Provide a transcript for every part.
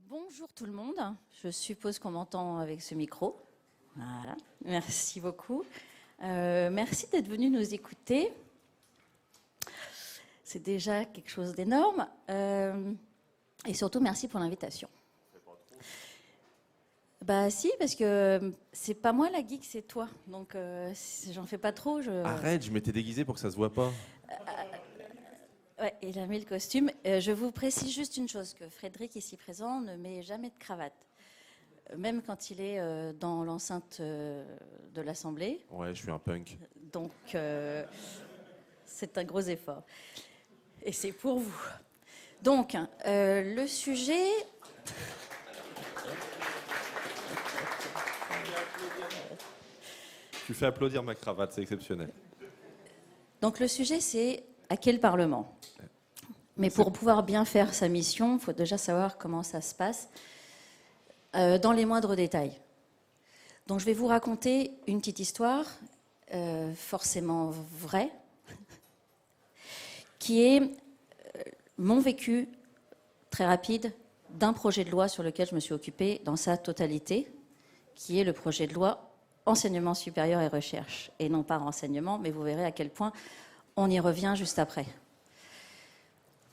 Bonjour tout le monde, je suppose qu'on m'entend avec ce micro. Voilà, merci beaucoup. Merci d'être venu nous écouter. C'est déjà quelque chose d'énorme. Et surtout, merci pour l'invitation. Bah si, parce que c'est pas moi la geek, c'est toi. Donc j'en fais pas trop. Arrête, je m'étais déguisé pour que ça se voit pas. Ouais, il a mis le costume. Je vous précise juste une chose, que Frédéric, ici présent, ne met jamais de cravate. Même quand il est dans l'enceinte de l'Assemblée. Ouais, je suis un punk. Donc, c'est un gros effort. Et c'est pour vous. Donc, le sujet... Tu fais applaudir ma cravate, c'est exceptionnel. Donc, le sujet, c'est à quel Parlement ? Mais pour pouvoir bien faire sa mission, il faut déjà savoir comment ça se passe dans les moindres détails. Donc je vais vous raconter une petite histoire, forcément vraie, qui est mon vécu très rapide d'un projet de loi sur lequel je me suis occupée dans sa totalité, qui est le projet de loi enseignement supérieur et recherche, et non pas renseignement, mais vous verrez à quel point on y revient juste après.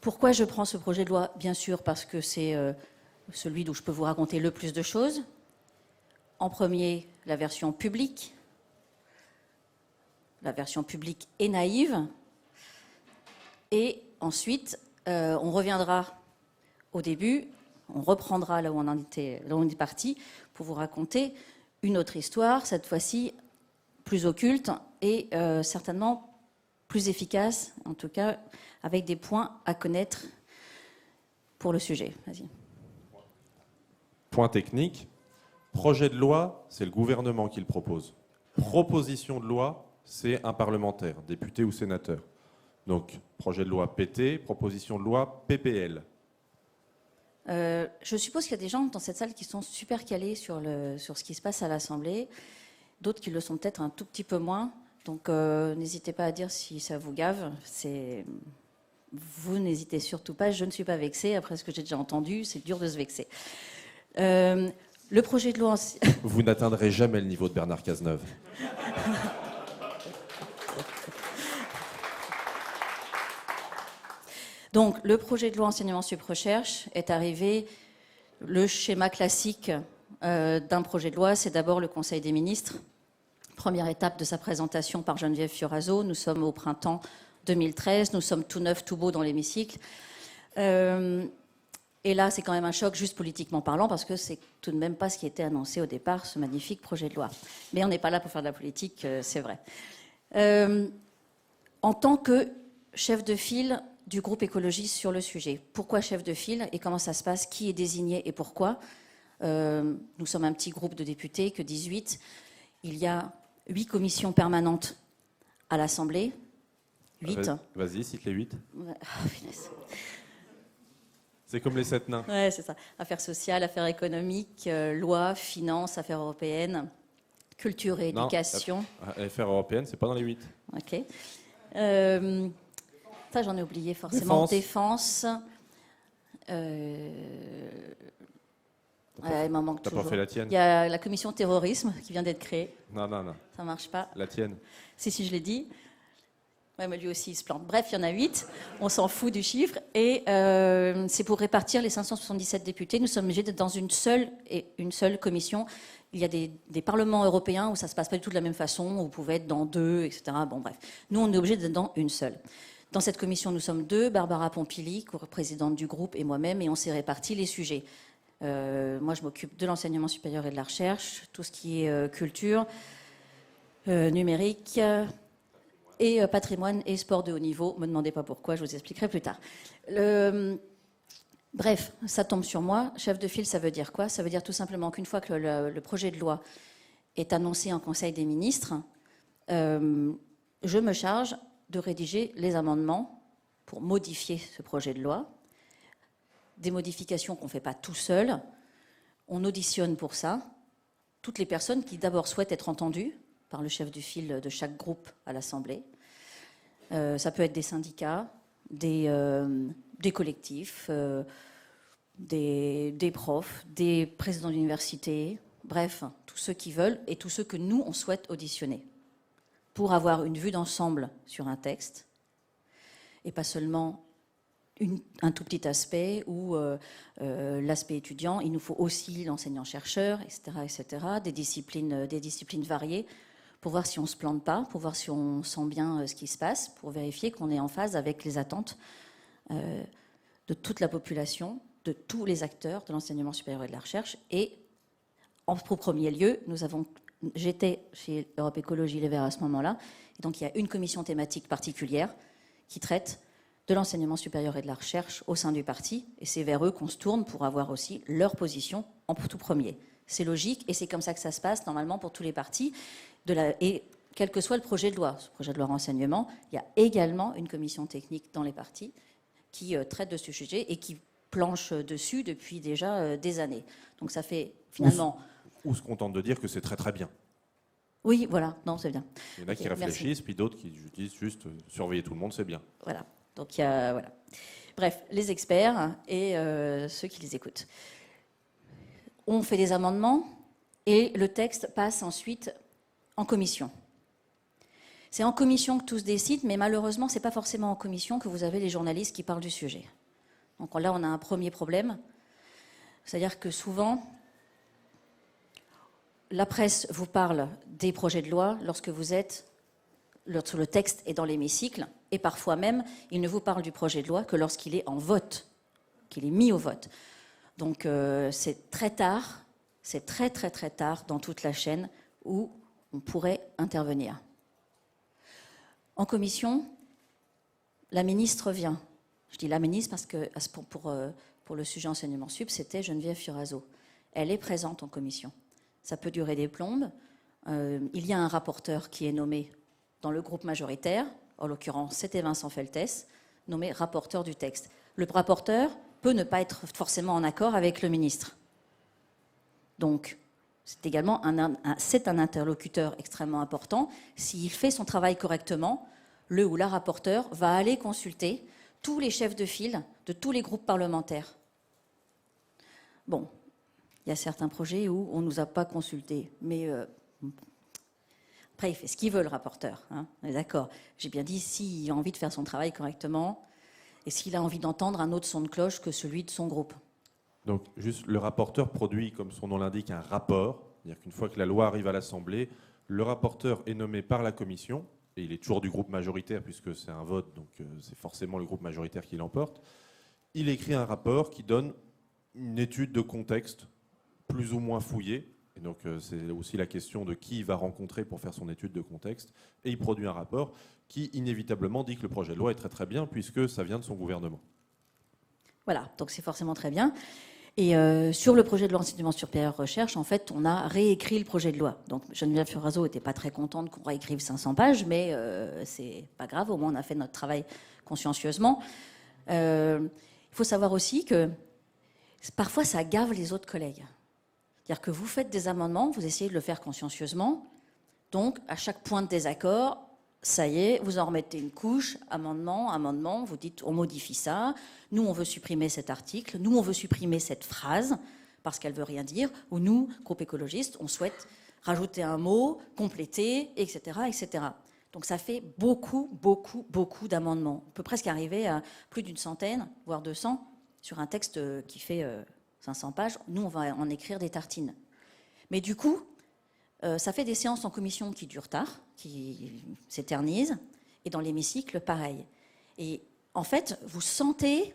Pourquoi je prends ce projet de loi ? Bien sûr, parce que c'est celui d'où je peux vous raconter le plus de choses. En premier, la version publique. La version publique est naïve. Et ensuite, on reviendra au début, on reprendra là où on est parti, pour vous raconter une autre histoire, cette fois-ci plus occulte et certainement plus efficace, en tout cas avec des points à connaître pour le sujet. Vas-y. Point technique, projet de loi, c'est le gouvernement qui le propose. Proposition de loi, c'est un parlementaire, député ou sénateur. Donc, projet de loi PT, proposition de loi PPL. Je suppose qu'il y a des gens dans cette salle qui sont super calés sur ce qui se passe à l'Assemblée, d'autres qui le sont peut-être un tout petit peu moins. Donc, n'hésitez pas à dire si ça vous gave. Vous n'hésitez surtout pas, je ne suis pas vexée. Après ce que j'ai déjà entendu, c'est dur de se vexer. Le projet de loi... Vous n'atteindrez jamais le niveau de Bernard Cazeneuve. Donc, le projet de loi enseignement sup-recherche est arrivé. Le schéma classique d'un projet de loi, c'est d'abord le Conseil des ministres. Première étape de sa présentation par Geneviève Fioraso. Nous sommes au printemps 2013. Nous sommes tout neufs, tout beaux dans l'hémicycle. Et là, c'est quand même un choc, juste politiquement parlant, parce que c'est tout de même pas ce qui était annoncé au départ, ce magnifique projet de loi. Mais on n'est pas là pour faire de la politique, c'est vrai. En tant que chef de file du groupe écologiste sur le sujet, pourquoi chef de file et comment ça se passe, qui est désigné et pourquoi ? Nous sommes un petit groupe de députés, que 18. Il y a 8 commissions permanentes à l'Assemblée. 8. Vas-y, cite les 8. Oh, c'est comme les 7 nains. Ouais, c'est ça. Affaires sociales, affaires économiques, loi, finances, affaires européennes, culture et éducation. Affaires européennes, c'est pas dans les 8. Ok. Ça, j'en ai oublié forcément. Défense. Il m'en manque toujours. T'as pas fait la tienne ? Il y a la commission terrorisme qui vient d'être créée. Non. Ça marche pas. La tienne. Si, je l'ai dit. Ouais, mais lui aussi, il se plante. Bref, il y en a 8. On s'en fout du chiffre. Et c'est pour répartir les 577 députés. Nous sommes obligés d'être dans une seule commission. Il y a des parlements européens où ça ne se passe pas du tout de la même façon, où vous pouvez être dans 2, etc. Bon, bref. Nous, on est obligés d'être dans une seule. Dans cette commission, nous sommes 2, Barbara Pompili, présidente du groupe, et moi-même, et on s'est répartis les sujets. Moi, je m'occupe de l'enseignement supérieur et de la recherche, tout ce qui est culture, numérique... et patrimoine et sport de haut niveau. Ne me demandez pas pourquoi, je vous expliquerai plus tard. Bref, ça tombe sur moi. Chef de file, ça veut dire quoi ? Ça veut dire tout simplement qu'une fois que le projet de loi est annoncé en Conseil des ministres, je me charge de rédiger les amendements pour modifier ce projet de loi. Des modifications qu'on ne fait pas tout seul. On auditionne pour ça toutes les personnes qui d'abord souhaitent être entendues par le chef du file de chaque groupe à l'Assemblée. Ça peut être des syndicats, des collectifs, des profs, des présidents d'université, bref, tous ceux qui veulent et tous ceux que nous, on souhaite auditionner pour avoir une vue d'ensemble sur un texte et pas seulement un tout petit aspect ou l'aspect étudiant. Il nous faut aussi l'enseignant-chercheur, etc., des disciplines variées pour voir si on ne se plante pas, pour voir si on sent bien ce qui se passe, pour vérifier qu'on est en phase avec les attentes de toute la population, de tous les acteurs de l'enseignement supérieur et de la recherche. Et en premier lieu, j'étais chez Europe Écologie Les Verts à ce moment-là, et donc il y a une commission thématique particulière qui traite de l'enseignement supérieur et de la recherche au sein du parti, et c'est vers eux qu'on se tourne pour avoir aussi leur position en tout premier. C'est logique, et c'est comme ça que ça se passe normalement pour tous les partis. Et quel que soit le projet de loi, ce projet de loi renseignement, il y a également une commission technique dans les partis qui traite de ce sujet et qui planche dessus depuis déjà des années. Donc ça fait finalement... Ou se contente de dire que c'est très très bien. Oui, voilà, non, c'est bien. Il y en a qui réfléchissent, merci. Puis d'autres qui disent juste surveiller tout le monde, c'est bien. Voilà, donc il y a... Voilà. Bref, les experts et ceux qui les écoutent. On fait des amendements et le texte passe ensuite en commission. C'est en commission que tout se décide, mais malheureusement, ce n'est pas forcément en commission que vous avez les journalistes qui parlent du sujet. Donc là, on a un premier problème. C'est-à-dire que souvent, la presse vous parle des projets de loi lorsque le texte est dans l'hémicycle, et parfois même, il ne vous parle du projet de loi que lorsqu'il est en vote, qu'il est mis au vote. Donc c'est très tard, c'est très très très tard dans toute la chaîne où on pourrait intervenir. En commission, la ministre vient. Je dis la ministre parce que pour le sujet enseignement sup, c'était Geneviève Fioraso. Elle est présente en commission. Ça peut durer des plombes. Il y a un rapporteur qui est nommé dans le groupe majoritaire, en l'occurrence c'était Vincent Feltès, nommé rapporteur du texte. Le rapporteur peut ne pas être forcément en accord avec le ministre. Donc, c'est également un interlocuteur extrêmement important. S'il fait son travail correctement, le ou la rapporteur va aller consulter tous les chefs de file de tous les groupes parlementaires. Bon, il y a certains projets où on ne nous a pas consultés, mais après, il fait ce qu'il veut, le rapporteur. Hein, on est d'accord. J'ai bien dit, s'il a envie de faire son travail correctement et s'il a envie d'entendre un autre son de cloche que celui de son groupe. Donc, juste, le rapporteur produit, comme son nom l'indique, un rapport. C'est-à-dire qu'une fois que la loi arrive à l'Assemblée, le rapporteur est nommé par la commission, et il est toujours du groupe majoritaire, puisque c'est un vote, donc c'est forcément le groupe majoritaire qui l'emporte. Il écrit un rapport qui donne une étude de contexte plus ou moins fouillée. Et donc, c'est aussi la question de qui il va rencontrer pour faire son étude de contexte. Et il produit un rapport qui, inévitablement, dit que le projet de loi est très très bien, puisque ça vient de son gouvernement. Voilà, donc c'est forcément très bien. Et sur le projet de loi enseignement supérieur recherche, en fait, on a réécrit le projet de loi. Donc Geneviève Fioraso n'était pas très contente qu'on réécrive 500 pages, mais c'est pas grave, au moins on a fait notre travail consciencieusement. Il faut savoir aussi que parfois ça gave les autres collègues. C'est-à-dire que vous faites des amendements, vous essayez de le faire consciencieusement, donc à chaque point de désaccord, ça y est, vous en remettez une couche, amendement, vous dites on modifie ça, nous on veut supprimer cet article, nous on veut supprimer cette phrase parce qu'elle veut rien dire, ou nous, groupe écologiste, on souhaite rajouter un mot, compléter, etc., etc. Donc ça fait beaucoup d'amendements. On peut presque arriver à plus d'une centaine, voire 200, sur un texte qui fait 500 pages. Nous, on va en écrire des tartines. Mais du coup, ça fait des séances en commission qui durent tard, qui s'éternisent, et dans l'hémicycle, pareil. Et en fait, vous sentez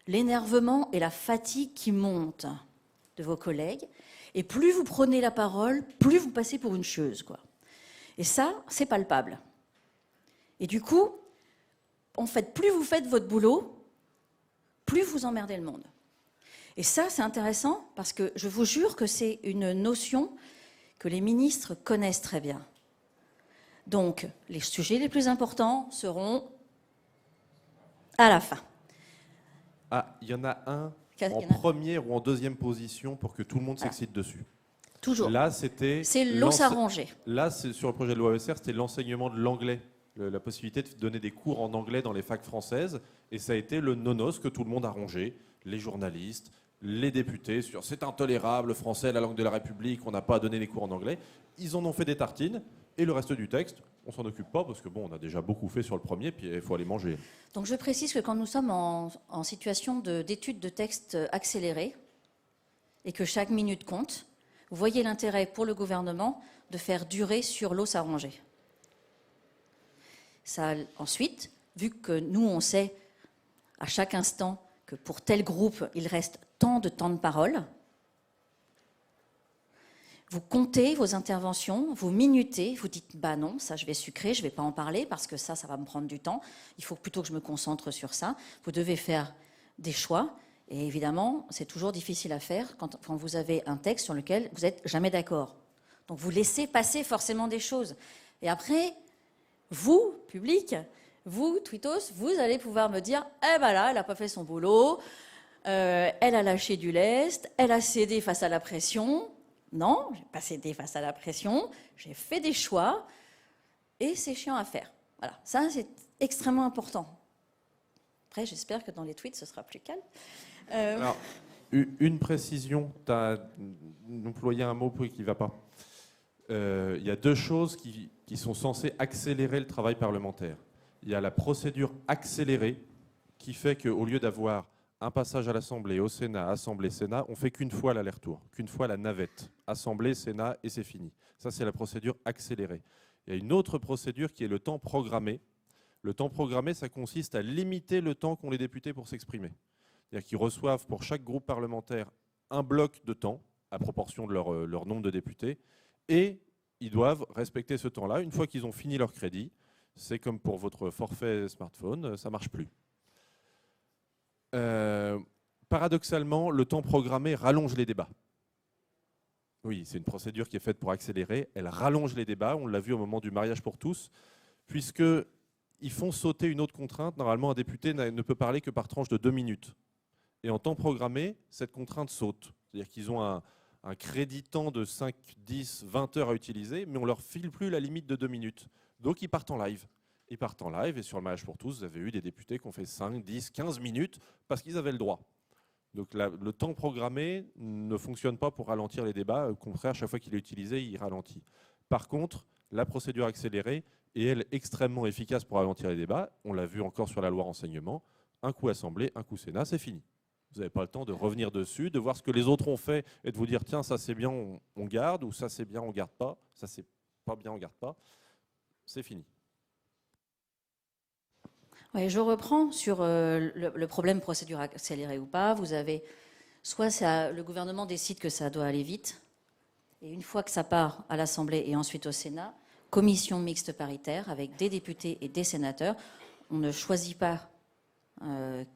l'énervement et la fatigue qui montent de vos collègues, et plus vous prenez la parole, plus vous passez pour une chieuse, quoi. Et ça, c'est palpable. Et du coup, en fait, plus vous faites votre boulot, plus vous emmerdez le monde. Et ça, c'est intéressant, parce que je vous jure que c'est une notion que les ministres connaissent très bien. Donc, les sujets les plus importants seront à la fin. Ah, il y en a un en première ou en deuxième position pour que tout le monde s'excite dessus. Toujours. Là, c'était... C'est l'os à ronger. Là, sur le projet de loi ESR, c'était l'enseignement de l'anglais. La possibilité de donner des cours en anglais dans les facs françaises. Et ça a été le nonos que tout le monde a rongé. Les journalistes, les députés sur c'est intolérable, le français est la langue de la République, on n'a pas à donner les cours en anglais. Ils en ont fait des tartines et le reste du texte, on s'en occupe pas parce que bon, on a déjà beaucoup fait sur le premier, puis il faut aller manger. Donc je précise que quand nous sommes en situation d'étude de texte accélérée et que chaque minute compte, vous voyez l'intérêt pour le gouvernement de faire durer sur l'eau s'arranger. Ça, ensuite, vu que nous on sait à chaque instant que pour tel groupe, il reste tant de temps de parole. Vous comptez vos interventions, vous minutez, vous dites « bah non, ça je vais sucrer, je ne vais pas en parler parce que ça va me prendre du temps. Il faut plutôt que je me concentre sur ça. » Vous devez faire des choix et évidemment, c'est toujours difficile à faire quand vous avez un texte sur lequel vous n'êtes jamais d'accord. Donc vous laissez passer forcément des choses. Et après, vous, public, vous, Twittos, vous allez pouvoir me dire « eh ben là, elle n'a pas fait son boulot, elle a lâché du lest, elle a cédé face à la pression. » Non, je n'ai pas cédé face à la pression, j'ai fait des choix et c'est chiant à faire. Voilà, ça c'est extrêmement important. Après, j'espère que dans les tweets, ce sera plus calme. Alors, une précision, tu as employé un mot qui ne va pas. Il y a deux choses qui sont censées accélérer le travail parlementaire. Il y a la procédure accélérée qui fait qu'au lieu d'avoir un passage à l'Assemblée, au Sénat, Assemblée, Sénat, on fait qu'une fois l'aller-retour, qu'une fois la navette. Assemblée, Sénat, et c'est fini. Ça, c'est la procédure accélérée. Il y a une autre procédure qui est le temps programmé. Le temps programmé, ça consiste à limiter le temps qu'ont les députés pour s'exprimer. C'est-à-dire qu'ils reçoivent pour chaque groupe parlementaire un bloc de temps, à proportion de leur nombre de députés, et ils doivent respecter ce temps-là. Une fois qu'ils ont fini leur crédit, c'est comme pour votre forfait smartphone, ça ne marche plus. Paradoxalement, le temps programmé rallonge les débats. Oui, c'est une procédure qui est faite pour accélérer. Elle rallonge les débats. On l'a vu au moment du mariage pour tous, puisqu'ils font sauter une autre contrainte. Normalement, un député ne peut parler que par tranche de 2 minutes. Et en temps programmé, cette contrainte saute. C'est-à-dire qu'ils ont un crédit temps de 5, 10, 20 heures à utiliser, mais on ne leur file plus la limite de 2 minutes. Donc, ils partent en live. Ils partent en live et sur le mariage pour tous, vous avez eu des députés qui ont fait 5, 10, 15 minutes parce qu'ils avaient le droit. Donc le temps programmé ne fonctionne pas pour ralentir les débats. Au contraire, chaque fois qu'il est utilisé, il ralentit. Par contre, la procédure accélérée est, elle, extrêmement efficace pour ralentir les débats. On l'a vu encore sur la loi renseignement. Un coup Assemblée, un coup Sénat, c'est fini. Vous n'avez pas le temps de revenir dessus, de voir ce que les autres ont fait et de vous dire tiens, ça c'est bien, on garde, ou ça c'est bien, on garde pas. Ça c'est pas bien, on garde pas. C'est fini. Ouais, je reprends sur le problème procédure accélérée ou pas. Vous avez soit le gouvernement décide que ça doit aller vite, et une fois que ça part à l'Assemblée et ensuite au Sénat, commission mixte paritaire avec des députés et des sénateurs. On ne choisit pas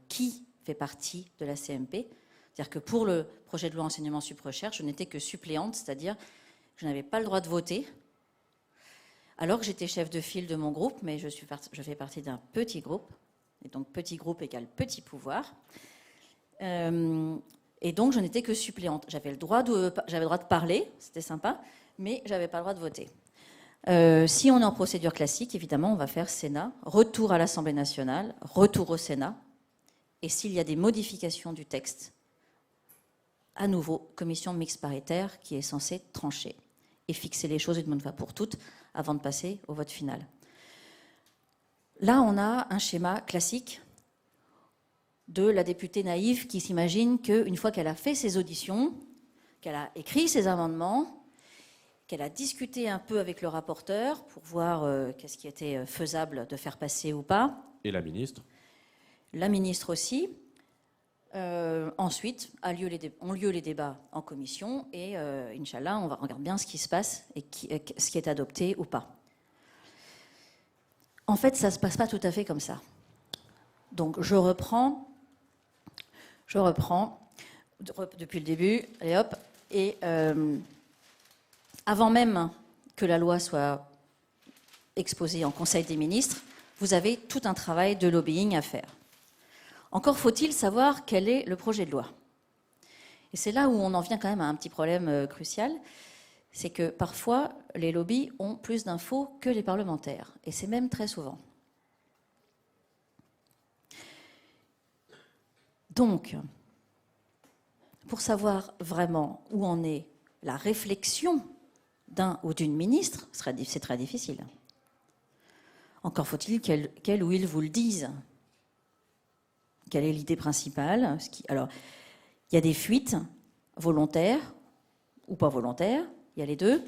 qui fait partie de la CMP. C'est-à-dire que pour le projet de loi enseignement sup recherche, je n'étais que suppléante, c'est-à-dire que je n'avais pas le droit de voter. Alors que j'étais chef de file de mon groupe, mais je fais partie d'un petit groupe, et donc petit groupe égale petit pouvoir. Et donc je n'étais que suppléante. J'avais le droit de parler, c'était sympa, mais je n'avais pas le droit de voter. Si on est en procédure classique, évidemment, on va faire Sénat, retour à l'Assemblée nationale, retour au Sénat, et s'il y a des modifications du texte, à nouveau, commission mixte paritaire qui est censée trancher et fixer les choses une bonne fois pour toutes avant de passer au vote final. Là, on a un schéma classique de la députée naïve qui s'imagine qu'une fois qu'elle a fait ses auditions, qu'elle a écrit ses amendements, qu'elle a discuté un peu avec le rapporteur pour voir qu'est-ce qui était faisable de faire passer ou pas. Et la ministre ? La ministre aussi. Ensuite, ont lieu les débats en commission et, Inch'Allah, on regarde bien ce qui se passe et ce qui est adopté ou pas. En fait, ça ne se passe pas tout à fait comme ça. Donc, je reprends depuis le début, allez hop, et avant même que la loi soit exposée en Conseil des ministres, vous avez tout un travail de lobbying à faire. Encore faut-il savoir quel est le projet de loi. Et c'est là où on en vient quand même à un petit problème crucial, c'est que parfois, les lobbies ont plus d'infos que les parlementaires, et c'est même très souvent. Donc, pour savoir vraiment où en est la réflexion d'un ou d'une ministre, c'est très difficile. Encore faut-il qu'elle ou il vous le dise. Quelle est l'idée principale? Alors, il y a des fuites volontaires ou pas volontaires, il y a les deux.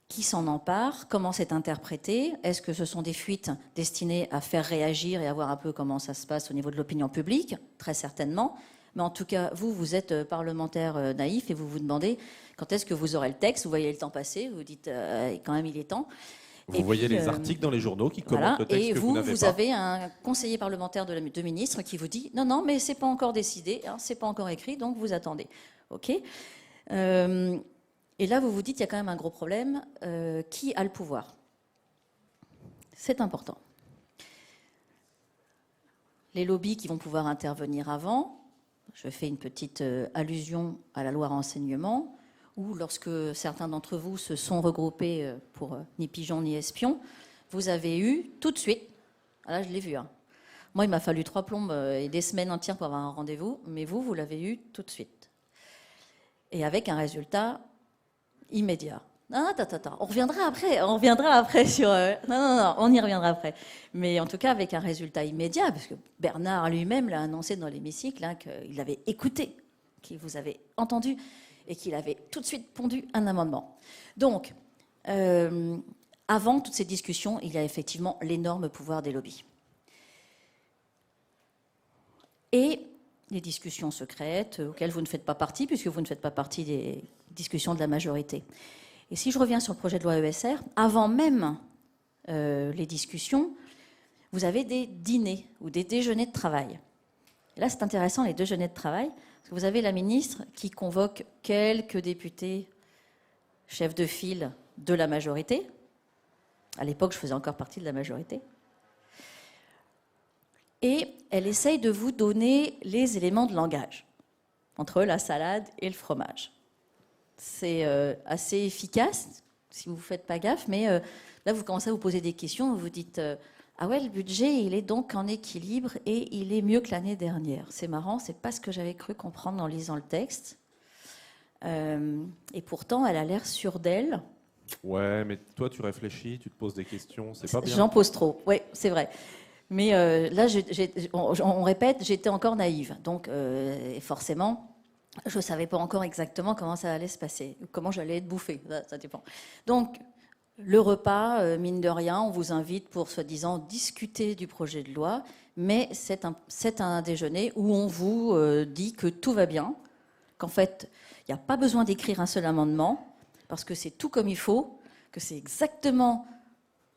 Qui s'en empare? Comment c'est interprété? Est-ce que ce sont des fuites destinées à faire réagir et à voir un peu comment ça se passe au niveau de l'opinion publique? Très certainement. Mais en tout cas, vous êtes parlementaire naïf et vous vous demandez quand est-ce que vous aurez le texte. Vous voyez le temps passer, vous vous dites quand même il est temps. Vous voyez les articles dans les journaux qui commentent le texte que vous n'avez pas. Et vous avez un conseiller parlementaire de ministre qui vous dit non, mais c'est pas encore décidé, hein, c'est pas encore écrit, donc vous attendez. Ok. Et là, vous vous dites, il y a quand même un gros problème. Qui a le pouvoir? C'est important. Les lobbies qui vont pouvoir intervenir avant, je fais une petite allusion à la loi renseignement, où lorsque certains d'entre vous se sont regroupés pour ni pigeons ni espions, vous avez eu tout de suite, là je l'ai vu, hein. Moi il m'a fallu 3 plombes et des semaines entières pour avoir un rendez-vous, mais vous l'avez eu tout de suite. Et avec un résultat immédiat. Attends, on reviendra après sur... Non, on y reviendra après. Mais en tout cas, avec un résultat immédiat, parce que Bernard lui-même l'a annoncé dans l'hémicycle, hein, qu'il avait écouté, qu'il vous avait entendu, et qu'il avait tout de suite pondu un amendement. Donc, avant toutes ces discussions, il y a effectivement l'énorme pouvoir des lobbies. Et les discussions secrètes, auxquelles vous ne faites pas partie, puisque vous ne faites pas partie des discussions de la majorité. Et si je reviens sur le projet de loi ESR, avant même les discussions, vous avez des dîners ou des déjeuners de travail. Et là, c'est intéressant, les déjeuners de travail, parce que vous avez la ministre qui convoque quelques députés chefs de file de la majorité. À l'époque, je faisais encore partie de la majorité. Et elle essaye de vous donner les éléments de langage entre la salade et le fromage. C'est assez efficace, si vous ne faites pas gaffe, mais là, vous commencez à vous poser des questions, vous vous dites ah ouais, le budget, il est donc en équilibre et il est mieux que l'année dernière. C'est marrant, c'est pas ce que j'avais cru comprendre en lisant le texte. Et pourtant, elle a l'air sûre d'elle. Ouais, mais toi, tu réfléchis, tu te poses des questions, c'est pas bien. J'en pose trop, oui, c'est vrai. Mais là, on répète, j'étais encore naïve. Donc, forcément, je ne savais pas encore exactement comment ça allait se passer, comment j'allais être bouffée, ça dépend. Donc, le repas, mine de rien, on vous invite pour, soi-disant, discuter du projet de loi, mais c'est un déjeuner où on vous dit que tout va bien, qu'en fait, il n'y a pas besoin d'écrire un seul amendement, parce que c'est tout comme il faut, que c'est exactement...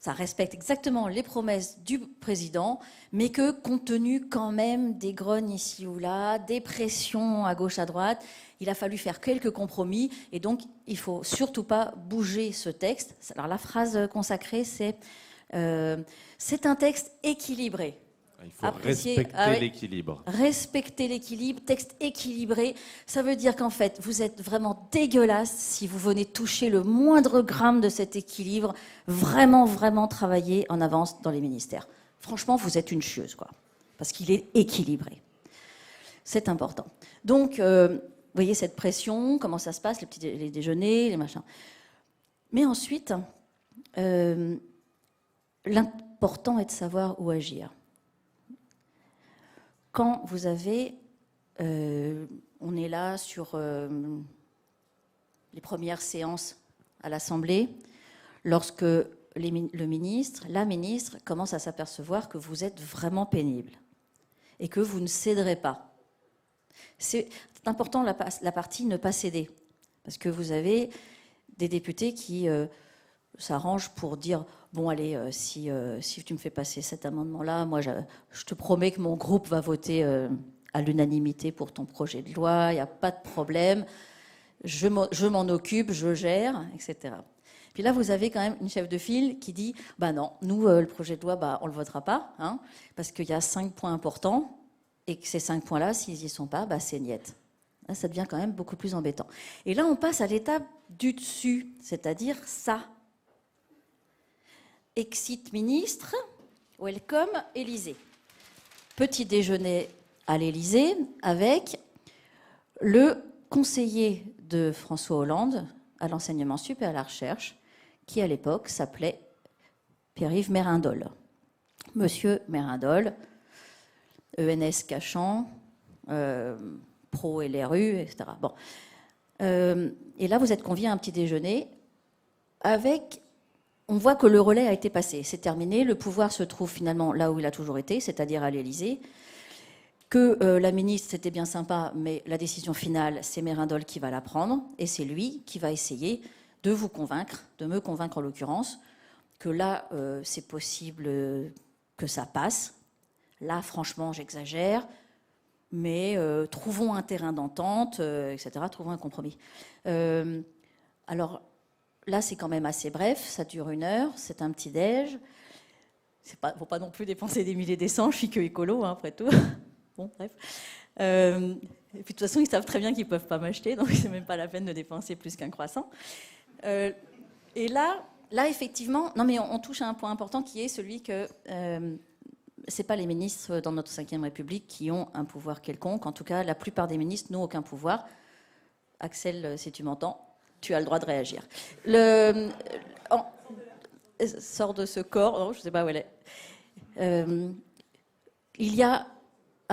Ça respecte exactement les promesses du président, mais que compte tenu quand même des grognes ici ou là, des pressions à gauche, à droite, il a fallu faire quelques compromis et donc il ne faut surtout pas bouger ce texte. Alors la phrase consacrée, c'est un texte équilibré. Il faut respecter l'équilibre. Respecter l'équilibre, texte équilibré, ça veut dire qu'en fait, vous êtes vraiment dégueulasse si vous venez toucher le moindre gramme de cet équilibre, vraiment, vraiment travailler en avance dans les ministères. Franchement, vous êtes une chieuse, quoi, parce qu'il est équilibré. C'est important. Donc, vous voyez cette pression, comment ça se passe, les déjeuners, les machins. Mais ensuite, l'important est de savoir où agir. Quand vous avez, on est là sur les premières séances à l'Assemblée, lorsque le ministre, la ministre commence à s'apercevoir que vous êtes vraiment pénible et que vous ne céderez pas. C'est important la partie ne pas céder, parce que vous avez des députés qui s'arrangent pour dire bon allez, si tu me fais passer cet amendement-là, moi je te promets que mon groupe va voter à l'unanimité pour ton projet de loi, il n'y a pas de problème, je m'en occupe, je gère, etc. Puis là, vous avez quand même une chef de file qui dit bah non, nous, le projet de loi, on ne le votera pas, hein, parce qu'il y a 5 points importants, et que ces 5 points-là, s'ils n'y sont pas, c'est niette. Là, ça devient quand même beaucoup plus embêtant. Et là, on passe à l'étape du dessus, c'est-à-dire ça. Exit ministre, welcome Élysée. Petit déjeuner à l'Élysée avec le conseiller de François Hollande à l'enseignement sup et à la recherche, qui à l'époque s'appelait Pierre-Yves Mérindol. Monsieur Mérindol, ENS Cachan, pro-LRU, etc. Bon. Et là, vous êtes conviés à un petit déjeuner avec... On voit que le relais a été passé, c'est terminé, le pouvoir se trouve finalement là où il a toujours été, c'est-à-dire à l'Élysée, que la ministre, c'était bien sympa, mais la décision finale, c'est Mérindol qui va la prendre, et c'est lui qui va essayer de vous convaincre, de me convaincre en l'occurrence, que là, c'est possible que ça passe. Là, franchement, j'exagère, mais trouvons un terrain d'entente, etc., trouvons un compromis. Alors, là, c'est quand même assez bref, ça dure 1 heure, c'est un petit déj. Il ne faut pas non plus dépenser des milliers des cents, je suis que écolo, hein, après tout. Bon, bref. Et puis, de toute façon, ils savent très bien qu'ils ne peuvent pas m'acheter, donc c'est même pas la peine de dépenser plus qu'un croissant. Et là, effectivement, non, mais on touche à un point important qui est celui que ce n'est pas les ministres dans notre Ve République qui ont un pouvoir quelconque. En tout cas, la plupart des ministres n'ont aucun pouvoir. Axel, si tu m'entends, tu as le droit de réagir. Sors de ce corps, non, je ne sais pas où elle est. Il y a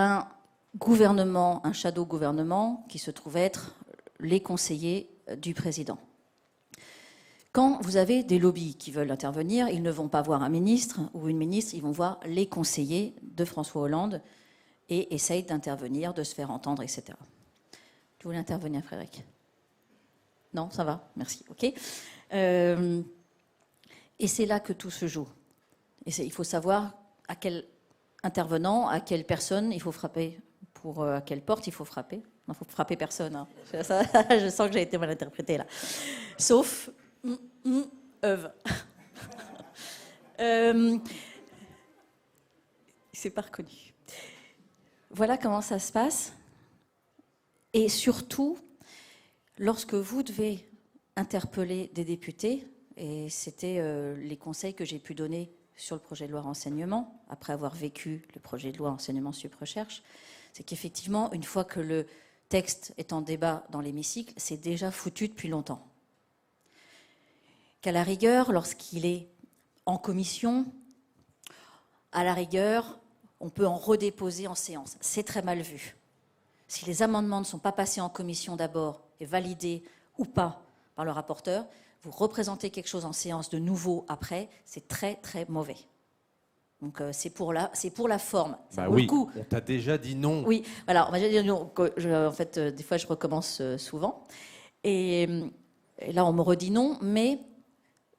un gouvernement, un shadow gouvernement, qui se trouve être les conseillers du président. Quand vous avez des lobbies qui veulent intervenir, ils ne vont pas voir un ministre ou une ministre, ils vont voir les conseillers de François Hollande et essayent d'intervenir, de se faire entendre, etc. Tu voulais intervenir, Frédéric ? Non, ça va, merci, ok. Et c'est là que tout se joue. Et il faut savoir à quel intervenant, à quelle personne il faut frapper, à quelle porte il faut frapper. Non, il ne faut frapper personne. Hein. Ça, je sens que j'ai été mal interprétée là. Sauf Eve. C'est pas reconnu. Voilà comment ça se passe. Et surtout, lorsque vous devez interpeller des députés, et c'était les conseils que j'ai pu donner sur le projet de loi renseignement, après avoir vécu le projet de loi enseignement sup recherche, c'est qu'effectivement, une fois que le texte est en débat dans l'hémicycle, c'est déjà foutu depuis longtemps. Qu'à la rigueur, lorsqu'il est en commission, à la rigueur, on peut en redéposer en séance. C'est très mal vu. Si les amendements ne sont pas passés en commission d'abord et validés ou pas par le rapporteur, vous représentez quelque chose en séance de nouveau après, c'est très très mauvais. Donc c'est pour la forme. Bah oui, on t'a déjà dit non. Oui, voilà, on m'a déjà dit non. En fait, des fois je recommence souvent. Et là on me redit non, mais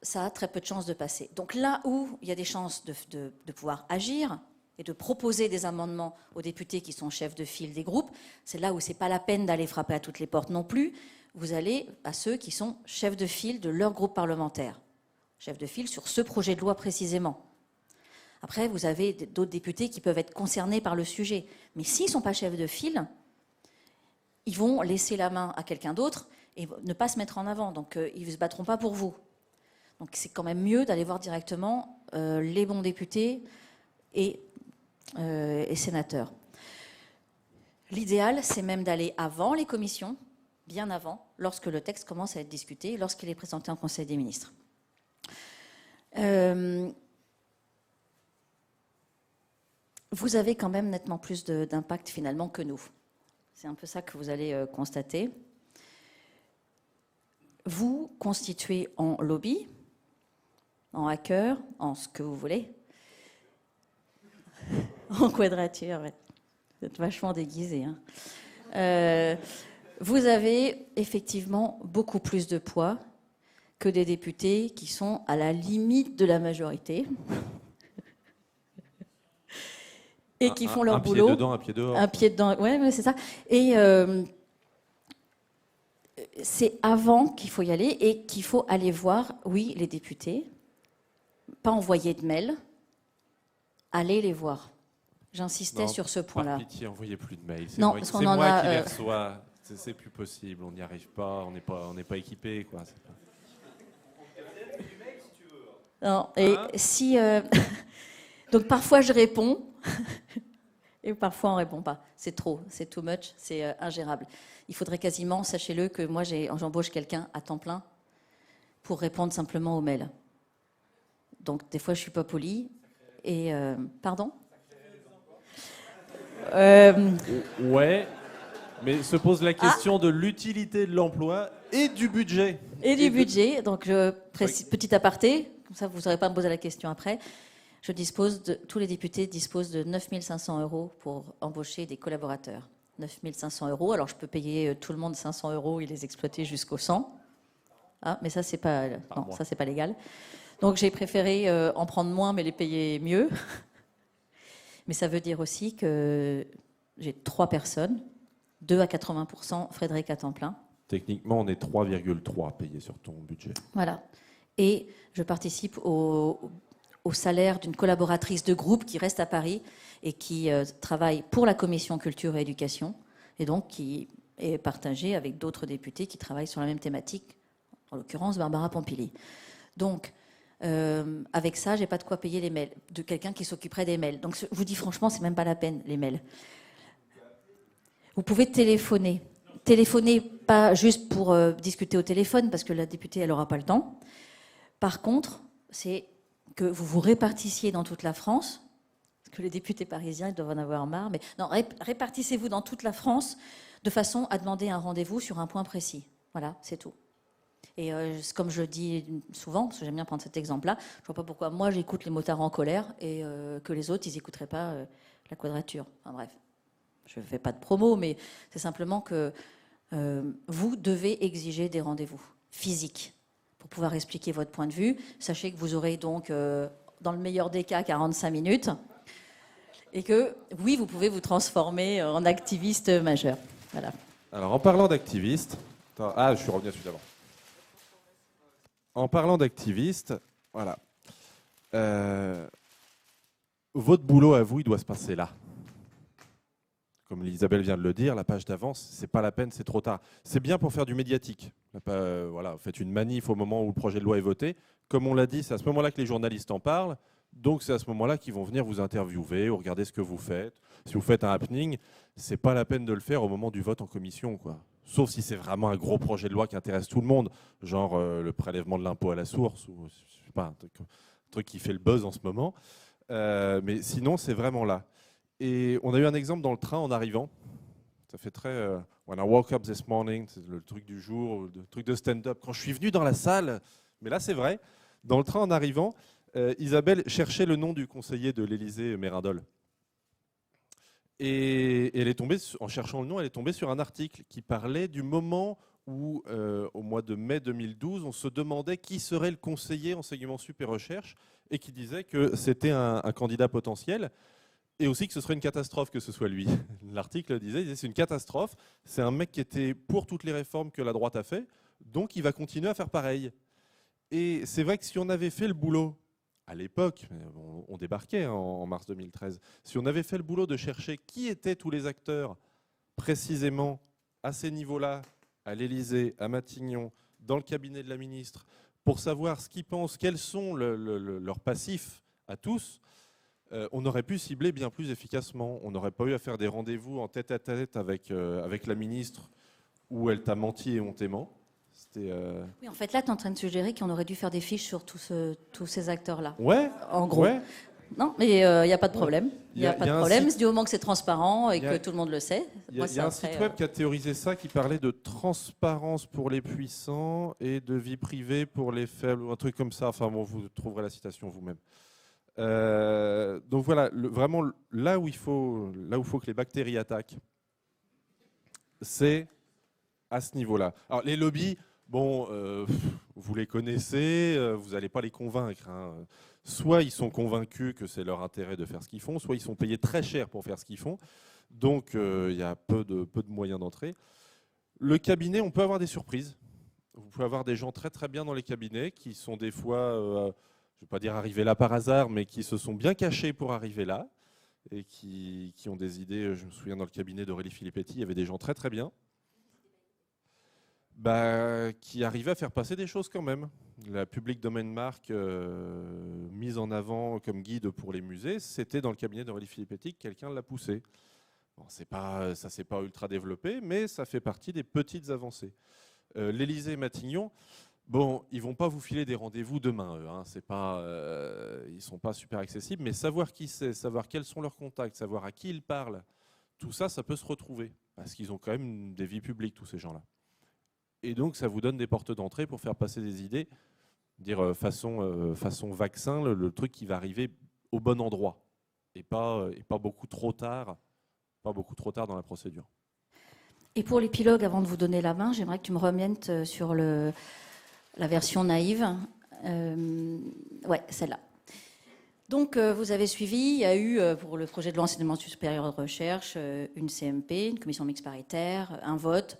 ça a très peu de chances de passer. Donc là où il y a des chances de pouvoir agir et de proposer des amendements aux députés qui sont chefs de file des groupes, c'est là où c'est pas la peine d'aller frapper à toutes les portes non plus. Vous allez à ceux qui sont chefs de file de leur groupe parlementaire, chefs de file sur ce projet de loi précisément. Après, vous avez d'autres députés qui peuvent être concernés par le sujet. Mais s'ils ne sont pas chefs de file, ils vont laisser la main à quelqu'un d'autre et ne pas se mettre en avant. Donc, ils ne se battront pas pour vous. Donc, c'est quand même mieux d'aller voir directement les bons députés et sénateurs. L'idéal, c'est même d'aller avant les commissions, bien avant, lorsque le texte commence à être discuté, lorsqu'il est présenté en Conseil des ministres. Vous avez quand même nettement plus d'impact finalement que nous. C'est un peu ça que vous allez constater. Vous constituez en lobby, en hacker, en ce que vous voulez, en quadrature, ouais. Vous êtes vachement déguisé. Hein. Vous avez effectivement beaucoup plus de poids que des députés qui sont à la limite de la majorité et qui font leur boulot. Un pied dedans, un pied dehors. Un pied dedans, ouais, c'est ça. Et c'est avant qu'il faut y aller et qu'il faut aller voir, oui, les députés, pas envoyer de mail, aller les voir. J'insistais sur ce point-là. Par pitié, envoyez plus de mails. C'est non, moi, parce qu'on c'est en moi a, qui les reçois. C'est plus possible, on n'y arrive pas, on n'est pas équipé, quoi. Non, et si donc parfois je réponds Et parfois, on ne répond pas. C'est trop, c'est too much, c'est ingérable. Il faudrait quasiment, sachez-le, que moi, j'embauche quelqu'un à temps plein pour répondre simplement aux mails. Donc, des fois, je ne suis pas polie. Et, pardon ? Ouais, mais se pose la question de l'utilité de l'emploi et du budget. Et du budget. Donc, petit aparté, comme ça, vous n'aurez pas à me poser la question après. Tous les députés disposent de 9 500 € pour embaucher des collaborateurs. 9 500 €. Alors, je peux payer tout le monde 500 € et les exploiter jusqu'au 100. Ah, mais ça, c'est pas légal. Donc, j'ai préféré en prendre moins, mais les payer mieux. Mais ça veut dire aussi que j'ai 3 personnes, 2 à 80%, Frédéric à temps plein. Techniquement, on est 3,3 payés sur ton budget. Voilà. Et je participe au salaire d'une collaboratrice de groupe qui reste à Paris et qui travaille pour la commission culture et éducation, et donc qui est partagée avec d'autres députés qui travaillent sur la même thématique, en l'occurrence Barbara Pompili. Donc, avec ça, j'ai pas de quoi payer les mails de quelqu'un qui s'occuperait des mails. Donc, je vous dis franchement, c'est même pas la peine, les mails. Vous pouvez téléphoner. Téléphonez pas juste pour discuter au téléphone, parce que la députée, elle n'aura pas le temps. Par contre, c'est que vous vous répartissiez dans toute la France, parce que les députés parisiens, ils doivent en avoir marre, mais non, répartissez-vous dans toute la France de façon à demander un rendez-vous sur un point précis. Voilà, c'est tout. Et comme je dis souvent, parce que j'aime bien prendre cet exemple-là, je ne vois pas pourquoi moi j'écoute les motards en colère et que les autres, ils n'écouteraient pas la quadrature. Enfin bref, je ne fais pas de promo, mais c'est simplement que vous devez exiger des rendez-vous physiques pour pouvoir expliquer votre point de vue. Sachez que vous aurez donc, dans le meilleur des cas, 45 minutes. Et que, oui, vous pouvez vous transformer en activiste majeur. Voilà. Alors, en parlant d'activiste... je suis revenu dessus d'abord. En parlant d'activiste, voilà. Votre boulot à vous, il doit se passer là. Comme Isabelle vient de le dire, la page d'avance, c'est pas la peine, c'est trop tard. C'est bien pour faire du médiatique. Voilà, vous faites une manif au moment où le projet de loi est voté. Comme on l'a dit, c'est à ce moment-là que les journalistes en parlent. Donc c'est à ce moment-là qu'ils vont venir vous interviewer ou regarder ce que vous faites. Si vous faites un happening, c'est pas la peine de le faire au moment du vote en commission, quoi. Sauf si c'est vraiment un gros projet de loi qui intéresse tout le monde, genre le prélèvement de l'impôt à la source, ou je sais pas, un truc qui fait le buzz en ce moment. Mais sinon, c'est vraiment là. Et on a eu un exemple dans le train en arrivant. Ça fait très When I woke up this morning, c'est le truc du jour, le truc de stand-up. Quand je suis venu dans la salle, mais là c'est vrai, dans le train en arrivant, Isabelle cherchait le nom du conseiller de l'Élysée, Mérindol. Et elle est tombée, en cherchant le nom, elle est tombée sur un article qui parlait du moment où, au mois de mai 2012, on se demandait qui serait le conseiller enseignement sup et recherche, et qui disait que c'était un candidat potentiel. Et aussi que ce serait une catastrophe que ce soit lui. L'article disait c'est une catastrophe, c'est un mec qui était pour toutes les réformes que la droite a fait, donc il va continuer à faire pareil. Et c'est vrai que si on avait fait le boulot, à l'époque, on débarquait en mars 2013, si on avait fait le boulot de chercher qui étaient tous les acteurs précisément à ces niveaux-là, à l'Élysée, à Matignon, dans le cabinet de la ministre, pour savoir ce qu'ils pensent, quels sont leurs passifs à tous, on aurait pu cibler bien plus efficacement. On n'aurait pas eu à faire des rendez-vous en tête-à-tête avec la ministre où elle t'a menti et hontément. Oui, en fait, là, tu es en train de suggérer qu'on aurait dû faire des fiches sur tous ces acteurs-là. Ouais. En gros. Ouais. Non, mais il n'y a pas de problème. Il n'y a pas de problème, site... du moment que c'est transparent et que tout le monde le sait. Il y a un site web qui a théorisé ça, qui parlait de transparence pour les puissants et de vie privée pour les faibles, ou un truc comme ça. Enfin bon, vous trouverez la citation vous-même. Donc voilà, vraiment là où il faut que les bactéries attaquent, c'est à ce niveau-là. Alors les lobbies, bon, vous les connaissez, vous n'allez pas les convaincre. Hein. Soit ils sont convaincus que c'est leur intérêt de faire ce qu'ils font, soit ils sont payés très cher pour faire ce qu'ils font. Donc il y a peu de moyens d'entrée. Le cabinet, on peut avoir des surprises. Vous pouvez avoir des gens très très bien dans les cabinets qui sont des fois... je ne vais pas dire arriver là par hasard, mais qui se sont bien cachés pour arriver là et qui ont des idées. Je me souviens dans le cabinet d'Aurélie Filippetti, il y avait des gens très très bien qui arrivaient à faire passer des choses quand même. la public domain marque mise en avant comme guide pour les musées, c'était dans le cabinet d'Aurélie Filippetti que quelqu'un l'a poussé. Bon, ça s'est pas ultra développé, mais ça fait partie des petites avancées. L'Élysée et Matignon, bon, ils vont pas vous filer des rendez-vous demain, eux, hein. C'est pas, ils sont pas super accessibles, mais savoir qui c'est, savoir quels sont leurs contacts, savoir à qui ils parlent, tout ça, ça peut se retrouver, parce qu'ils ont quand même des vies publiques, tous ces gens-là. Et donc, ça vous donne des portes d'entrée pour faire passer des idées, dire façon vaccin, le truc qui va arriver au bon endroit, et pas beaucoup trop tard, pas beaucoup trop tard dans la procédure. Et pour l'épilogue, avant de vous donner la main, j'aimerais que tu me remettes sur la version naïve. Ouais, celle-là. Donc, vous avez suivi, il y a eu, pour le projet de loi enseignement supérieur de recherche, une CMP, une commission mixte paritaire, un vote.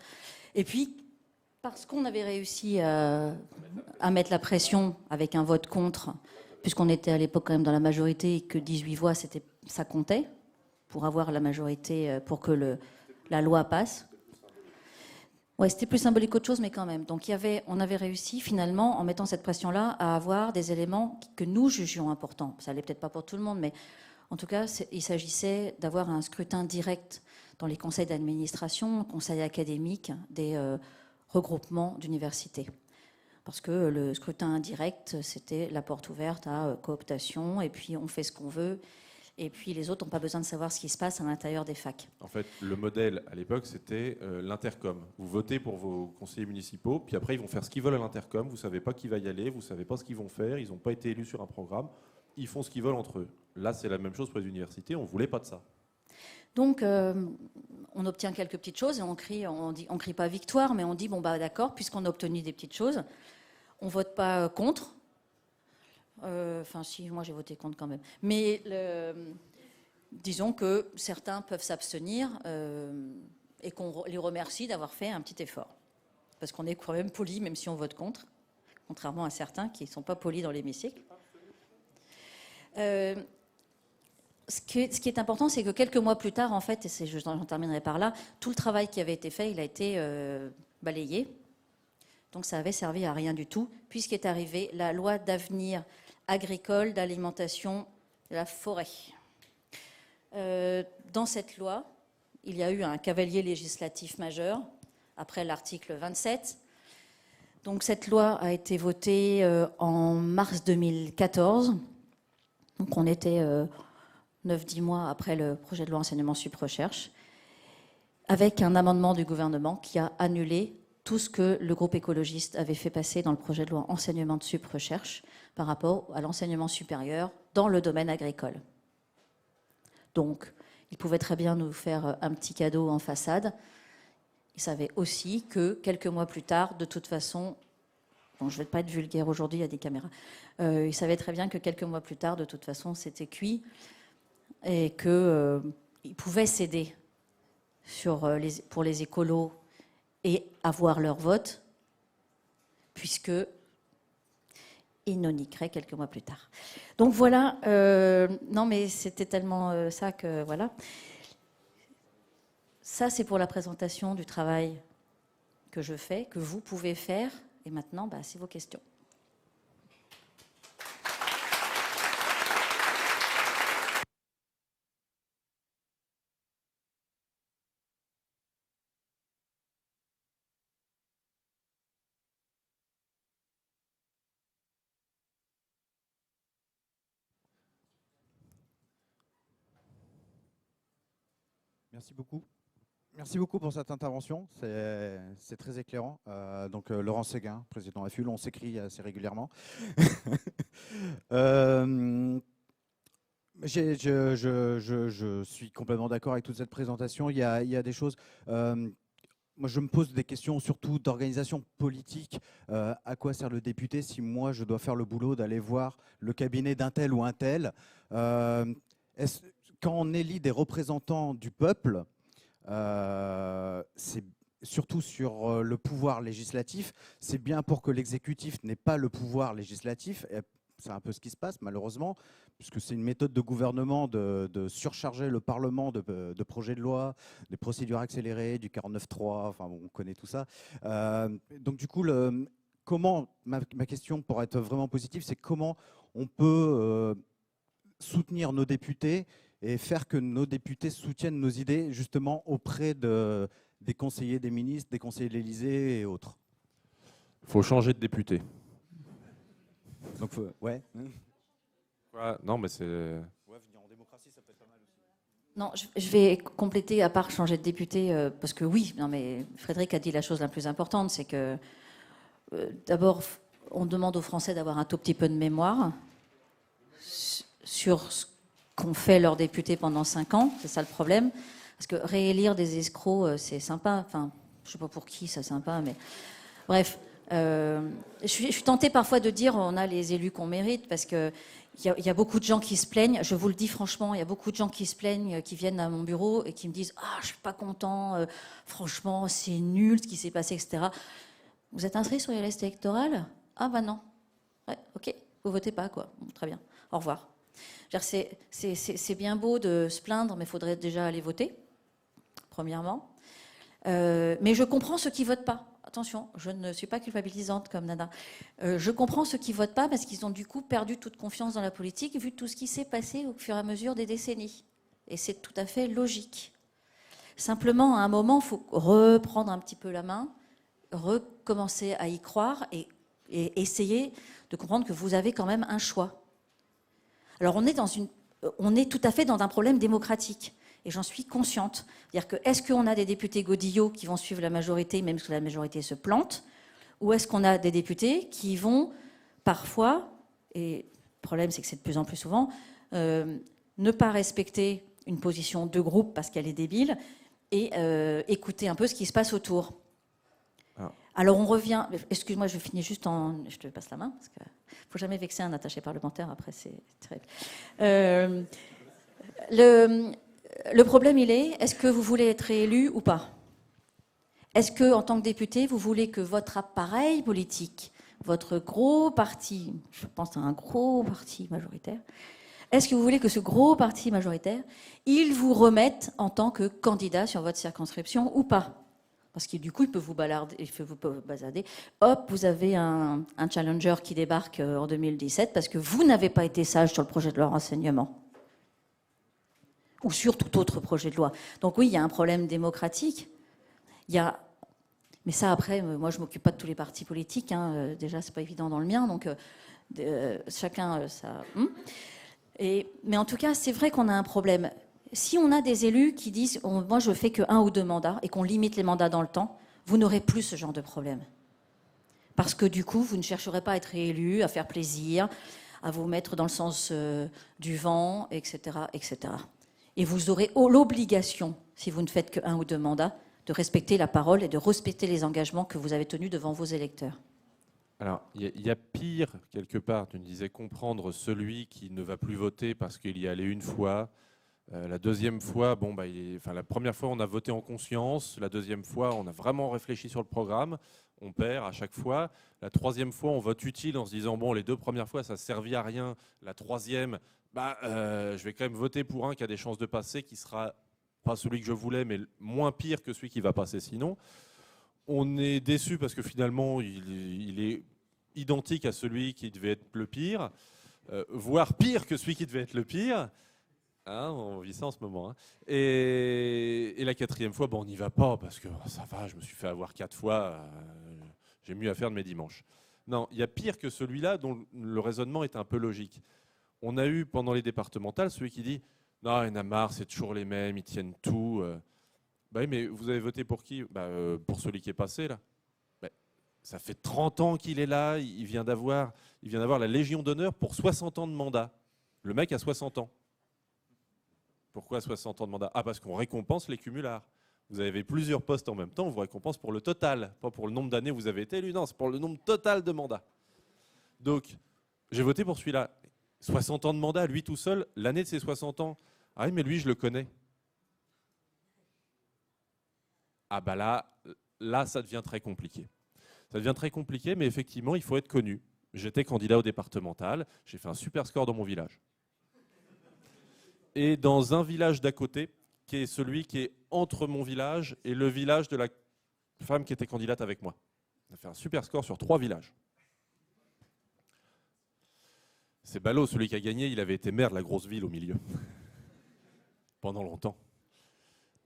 Et puis, parce qu'on avait réussi à mettre la pression avec un vote contre, puisqu'on était à l'époque quand même dans la majorité et que 18 voix, ça comptait, pour avoir la majorité, pour que la loi passe. Ouais, c'était plus symbolique qu'autre chose, mais quand même. Donc on avait réussi finalement, en mettant cette pression-là, à avoir des éléments que nous jugions importants. Ça allait peut-être pas pour tout le monde, mais en tout cas, il s'agissait d'avoir un scrutin direct dans les conseils d'administration, conseils académiques, des regroupements d'universités. Parce que le scrutin indirect, c'était la porte ouverte à cooptation, et puis on fait ce qu'on veut. Et puis les autres n'ont pas besoin de savoir ce qui se passe à l'intérieur des facs. En fait, le modèle à l'époque, c'était l'intercom. Vous votez pour vos conseillers municipaux, puis après ils vont faire ce qu'ils veulent à l'intercom. Vous ne savez pas qui va y aller, vous ne savez pas ce qu'ils vont faire, ils n'ont pas été élus sur un programme. Ils font ce qu'ils veulent entre eux. Là, c'est la même chose pour les universités, on ne voulait pas de ça. Donc, on obtient quelques petites choses et on crie pas victoire, mais on dit, bon, bah d'accord, puisqu'on a obtenu des petites choses, on ne vote pas contre. Enfin, si, moi j'ai voté contre quand même. Mais disons que certains peuvent s'abstenir et qu'on les remercie d'avoir fait un petit effort. Parce qu'on est quand même poli, même si on vote contre, contrairement à certains qui ne sont pas polis dans l'hémicycle. Ce qui est important, c'est que quelques mois plus tard, en fait, et j'en terminerai par là, tout le travail qui avait été fait, il a été balayé. Donc ça avait servi à rien du tout, puisqu'est arrivée la loi d'avenir agricole, d'alimentation, de la forêt. Dans cette loi, il y a eu un cavalier législatif majeur, après l'article 27. Donc cette loi a été votée en mars 2014. Donc on était 9-10 mois après le projet de loi enseignement sup recherche, avec un amendement du gouvernement qui a annulé tout ce que le groupe écologiste avait fait passer dans le projet de loi enseignement de sup recherche par rapport à l'enseignement supérieur dans le domaine agricole. Donc, il pouvait très bien nous faire un petit cadeau en façade. Il savait aussi que quelques mois plus tard, de toute façon, bon, je ne vais pas être vulgaire aujourd'hui, il y a des caméras, il savait très bien que quelques mois plus tard, de toute façon, c'était cuit et qu'il pouvait céder pour les écolos et avoir leur vote, puisque ils non niqueraient quelques mois plus tard. Donc voilà, non mais c'était tellement ça que voilà. Ça c'est pour la présentation du travail que je fais, que vous pouvez faire, et maintenant bah, c'est vos questions. Merci beaucoup. Merci beaucoup pour cette intervention, c'est très éclairant. Laurent Séguin, président AFUL, on s'écrit assez régulièrement. Je suis complètement d'accord avec toute cette présentation. Il y a des choses... moi, je me pose des questions surtout d'organisation politique. À quoi sert le député si moi, je dois faire le boulot d'aller voir le cabinet d'un tel ou un tel quand on élit des représentants du peuple, c'est surtout sur le pouvoir législatif, c'est bien pour que l'exécutif n'ait pas le pouvoir législatif. C'est un peu ce qui se passe, malheureusement, puisque c'est une méthode de gouvernement de surcharger le Parlement de projets de loi, des procédures accélérées, du 49.3, enfin bon, on connaît tout ça. Donc du coup, comment, ma question pour être vraiment positive, c'est comment on peut soutenir nos députés et faire que nos députés soutiennent nos idées justement auprès des conseillers des ministres, des conseillers de l'Élysée et autres. Il faut changer de député. Donc, ouais. Non, mais c'est... Ouais, venir en démocratie, ça peut être pas mal aussi. Non, je vais compléter, à part changer de député, parce que oui, non, mais Frédéric a dit la chose la plus importante, c'est que d'abord, on demande aux Français d'avoir un tout petit peu de mémoire sur ce qu'ont fait leurs députés pendant 5 ans, c'est ça le problème. Parce que réélire des escrocs, c'est sympa. Enfin, je ne sais pas pour qui c'est sympa, mais bref. Je suis tentée parfois de dire on a les élus qu'on mérite, parce qu'il y a beaucoup de gens qui se plaignent. Je vous le dis franchement, il y a beaucoup de gens qui se plaignent, qui viennent à mon bureau et qui me disent « Ah, je ne suis pas content, franchement, c'est nul ce qui s'est passé, etc. » Vous êtes inscrit sur les listes électorales ? Ah bah non. Ouais, ok, vous votez pas, quoi. Bon, très bien, au revoir. C'est bien beau de se plaindre, mais il faudrait déjà aller voter, premièrement. Mais je comprends ceux qui votent pas. Attention, je ne suis pas culpabilisante comme Nana. Je comprends ceux qui votent pas parce qu'ils ont du coup perdu toute confiance dans la politique vu tout ce qui s'est passé au fur et à mesure des décennies. Et c'est tout à fait logique. Simplement, à un moment, il faut reprendre un petit peu la main, recommencer à y croire et essayer de comprendre que vous avez quand même un choix. Alors on est tout à fait dans un problème démocratique. Et j'en suis consciente. C'est-à-dire que est-ce qu'on a des députés godillots qui vont suivre la majorité, même si la majorité se plante, ou est-ce qu'on a des députés qui vont parfois, et le problème c'est que c'est de plus en plus souvent, ne pas respecter une position de groupe parce qu'elle est débile, et écouter un peu ce qui se passe autour. Alors on revient, excuse-moi, je finis juste je te passe la main, parce qu'il ne faut jamais vexer un attaché parlementaire, après c'est terrible. Le problème, est-ce que vous voulez être réélu ou pas ? Est-ce que, en tant que député, vous voulez que votre appareil politique, votre gros parti, je pense à un gros parti majoritaire, est-ce que vous voulez que ce gros parti majoritaire, il vous remette en tant que candidat sur votre circonscription ou pas ? Parce que du coup, il peut vous basader. Hop, vous avez un challenger qui débarque en 2017 parce que vous n'avez pas été sage sur le projet de loi renseignement. Ou sur tout autre projet de loi. Donc oui, il y a un problème démocratique. Mais ça, après, moi, je ne m'occupe pas de tous les partis politiques. Hein. Déjà, ce n'est pas évident dans le mien. Donc, chacun, ça... Mais en tout cas, c'est vrai qu'on a un problème. Si on a des élus qui disent « moi, je fais que 1 ou 2 mandats » et qu'on limite les mandats dans le temps, vous n'aurez plus ce genre de problème. Parce que du coup, vous ne chercherez pas à être réélu, à faire plaisir, à vous mettre dans le sens du vent, etc., etc. Et vous aurez l'obligation, si vous ne faites que 1 ou 2 mandats, de respecter la parole et de respecter les engagements que vous avez tenus devant vos électeurs. Alors, il y a pire, quelque part. Tu me disais comprendre celui qui ne va plus voter parce qu'il y allait une fois. La deuxième fois, la première fois, on a voté en conscience. La deuxième fois, on a vraiment réfléchi sur le programme. On perd à chaque fois. La troisième fois, on vote utile en se disant, bon, les 2 premières fois, ça ne servit à rien. La troisième... je vais quand même voter pour un qui a des chances de passer, qui sera pas celui que je voulais, mais moins pire que celui qui va passer sinon. On est déçu parce que finalement, il est identique à celui qui devait être le pire, voire pire que celui qui devait être le pire. Hein, on vit ça en ce moment. Hein. Et la 4e fois, on n'y va pas parce que ça va, je me suis fait avoir 4 fois, j'ai mieux à faire de mes dimanches. Non, il y a pire que celui-là dont le raisonnement est un peu logique. On a eu pendant les départementales celui qui dit « Non, il y en a marre, c'est toujours les mêmes, ils tiennent tout. » Oui, mais vous avez voté pour qui ? Pour celui qui est passé, là. Ça fait 30 ans qu'il est là, il vient d'avoir la Légion d'honneur pour 60 ans de mandat. Le mec a 60 ans. Pourquoi 60 ans de mandat ? Parce qu'on récompense les cumulards. Vous avez plusieurs postes en même temps, on vous récompense pour le total, pas pour le nombre d'années où vous avez été élu, non, c'est pour le nombre total de mandats. Donc, j'ai voté pour celui-là. 60 ans de mandat, lui tout seul, l'année de ses 60 ans. Ah oui, mais lui, je le connais. Ah là, ça devient très compliqué. Ça devient très compliqué, mais effectivement, il faut être connu. J'étais candidat au départemental, j'ai fait un super score dans mon village. Et dans un village d'à côté, qui est celui qui est entre mon village et le village de la femme qui était candidate avec moi. On a fait un super score sur 3 villages. C'est ballot, celui qui a gagné, il avait été maire de la grosse ville au milieu. Pendant longtemps.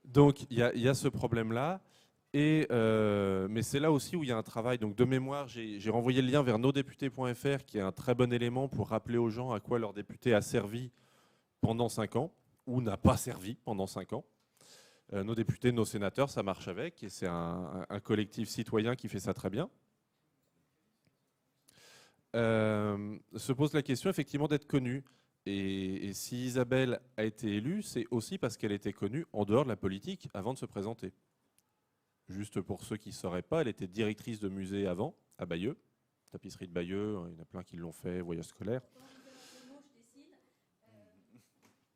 Donc il y a ce problème-là. Mais c'est là aussi où il y a un travail. Donc de mémoire, j'ai renvoyé le lien vers nosdéputés.fr, qui est un très bon élément pour rappeler aux gens à quoi leur député a servi pendant 5 ans, ou n'a pas servi pendant 5 ans. Nos députés, nos sénateurs, ça marche avec, et c'est un collectif citoyen qui fait ça très bien. Se pose la question effectivement d'être connue. Et si Isabelle a été élue, c'est aussi parce qu'elle était connue en dehors de la politique avant de se présenter. Juste pour ceux qui ne sauraient pas, elle était directrice de musée avant, à Bayeux, tapisserie de Bayeux, il y en a plein qui l'ont fait, voyage scolaire.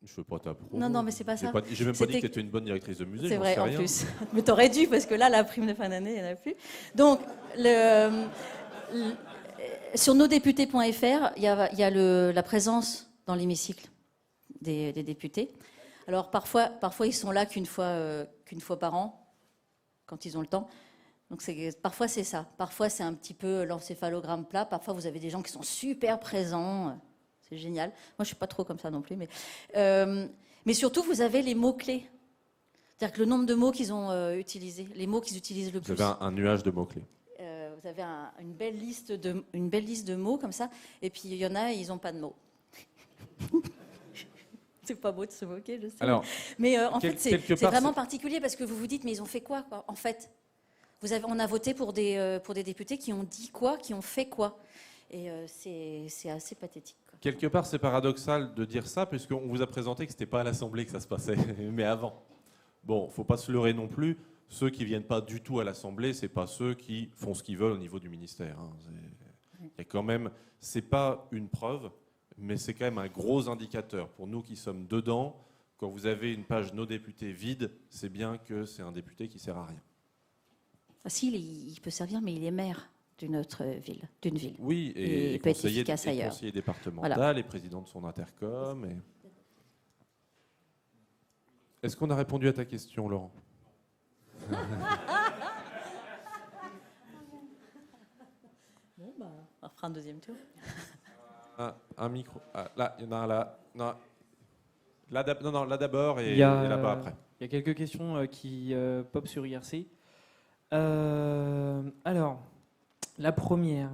Je ne veux pas t'apprendre. Non, mais c'est pas ça. J'ai même pas dit que tu étais une bonne directrice de musée. C'est vrai, en rien. Plus. Mais t'aurais dû, parce que là, la prime de fin d'année, il n'y en a plus. Donc, sur nosdéputés.fr, il y a la présence dans l'hémicycle des députés. Alors, parfois, ils sont là qu'une fois par an, quand ils ont le temps. Donc, parfois, c'est ça. Parfois, c'est un petit peu l'encéphalogramme plat. Parfois, vous avez des gens qui sont super présents. C'est génial. Moi, je ne suis pas trop comme ça non plus. Mais surtout, vous avez les mots-clés. C'est-à-dire que le nombre de mots qu'ils ont utilisés, les mots qu'ils utilisent le plus. Vous avez un nuage de mots-clés. Vous avez une belle liste de mots comme ça. Et puis, il y en a, ils n'ont pas de mots. C'est pas beau de se moquer, je sais. Alors, mais en fait, c'est vraiment particulier parce que vous vous dites, mais ils ont fait quoi en fait, on a voté pour des députés qui ont dit quoi, qui ont fait quoi. Et c'est assez pathétique. Quoi. Quelque part, c'est paradoxal de dire ça, puisqu'on vous a présenté que ce n'était pas à l'Assemblée que ça se passait, mais avant. Bon, il ne faut pas se leurrer non plus. Ceux qui ne viennent pas du tout à l'Assemblée, ce n'est pas ceux qui font ce qu'ils veulent au niveau du ministère. Hein. Et quand même, ce n'est pas une preuve, mais c'est quand même un gros indicateur. Pour nous qui sommes dedans, quand vous avez une page Nos députés vide, c'est bien que c'est un député qui ne sert à rien. Ah, si, il peut servir, mais il est maire d'une ville. Oui, et il peut être efficace ailleurs. Conseiller départemental, voilà. Et président de son intercom. Est-ce qu'on a répondu à ta question, Laurent? Bon, bah, on refera un deuxième tour. Un micro. Ah, là, il y en a un là. Non, là d'abord et là-bas après. Il y a quelques questions qui pop sur IRC. Alors, la première,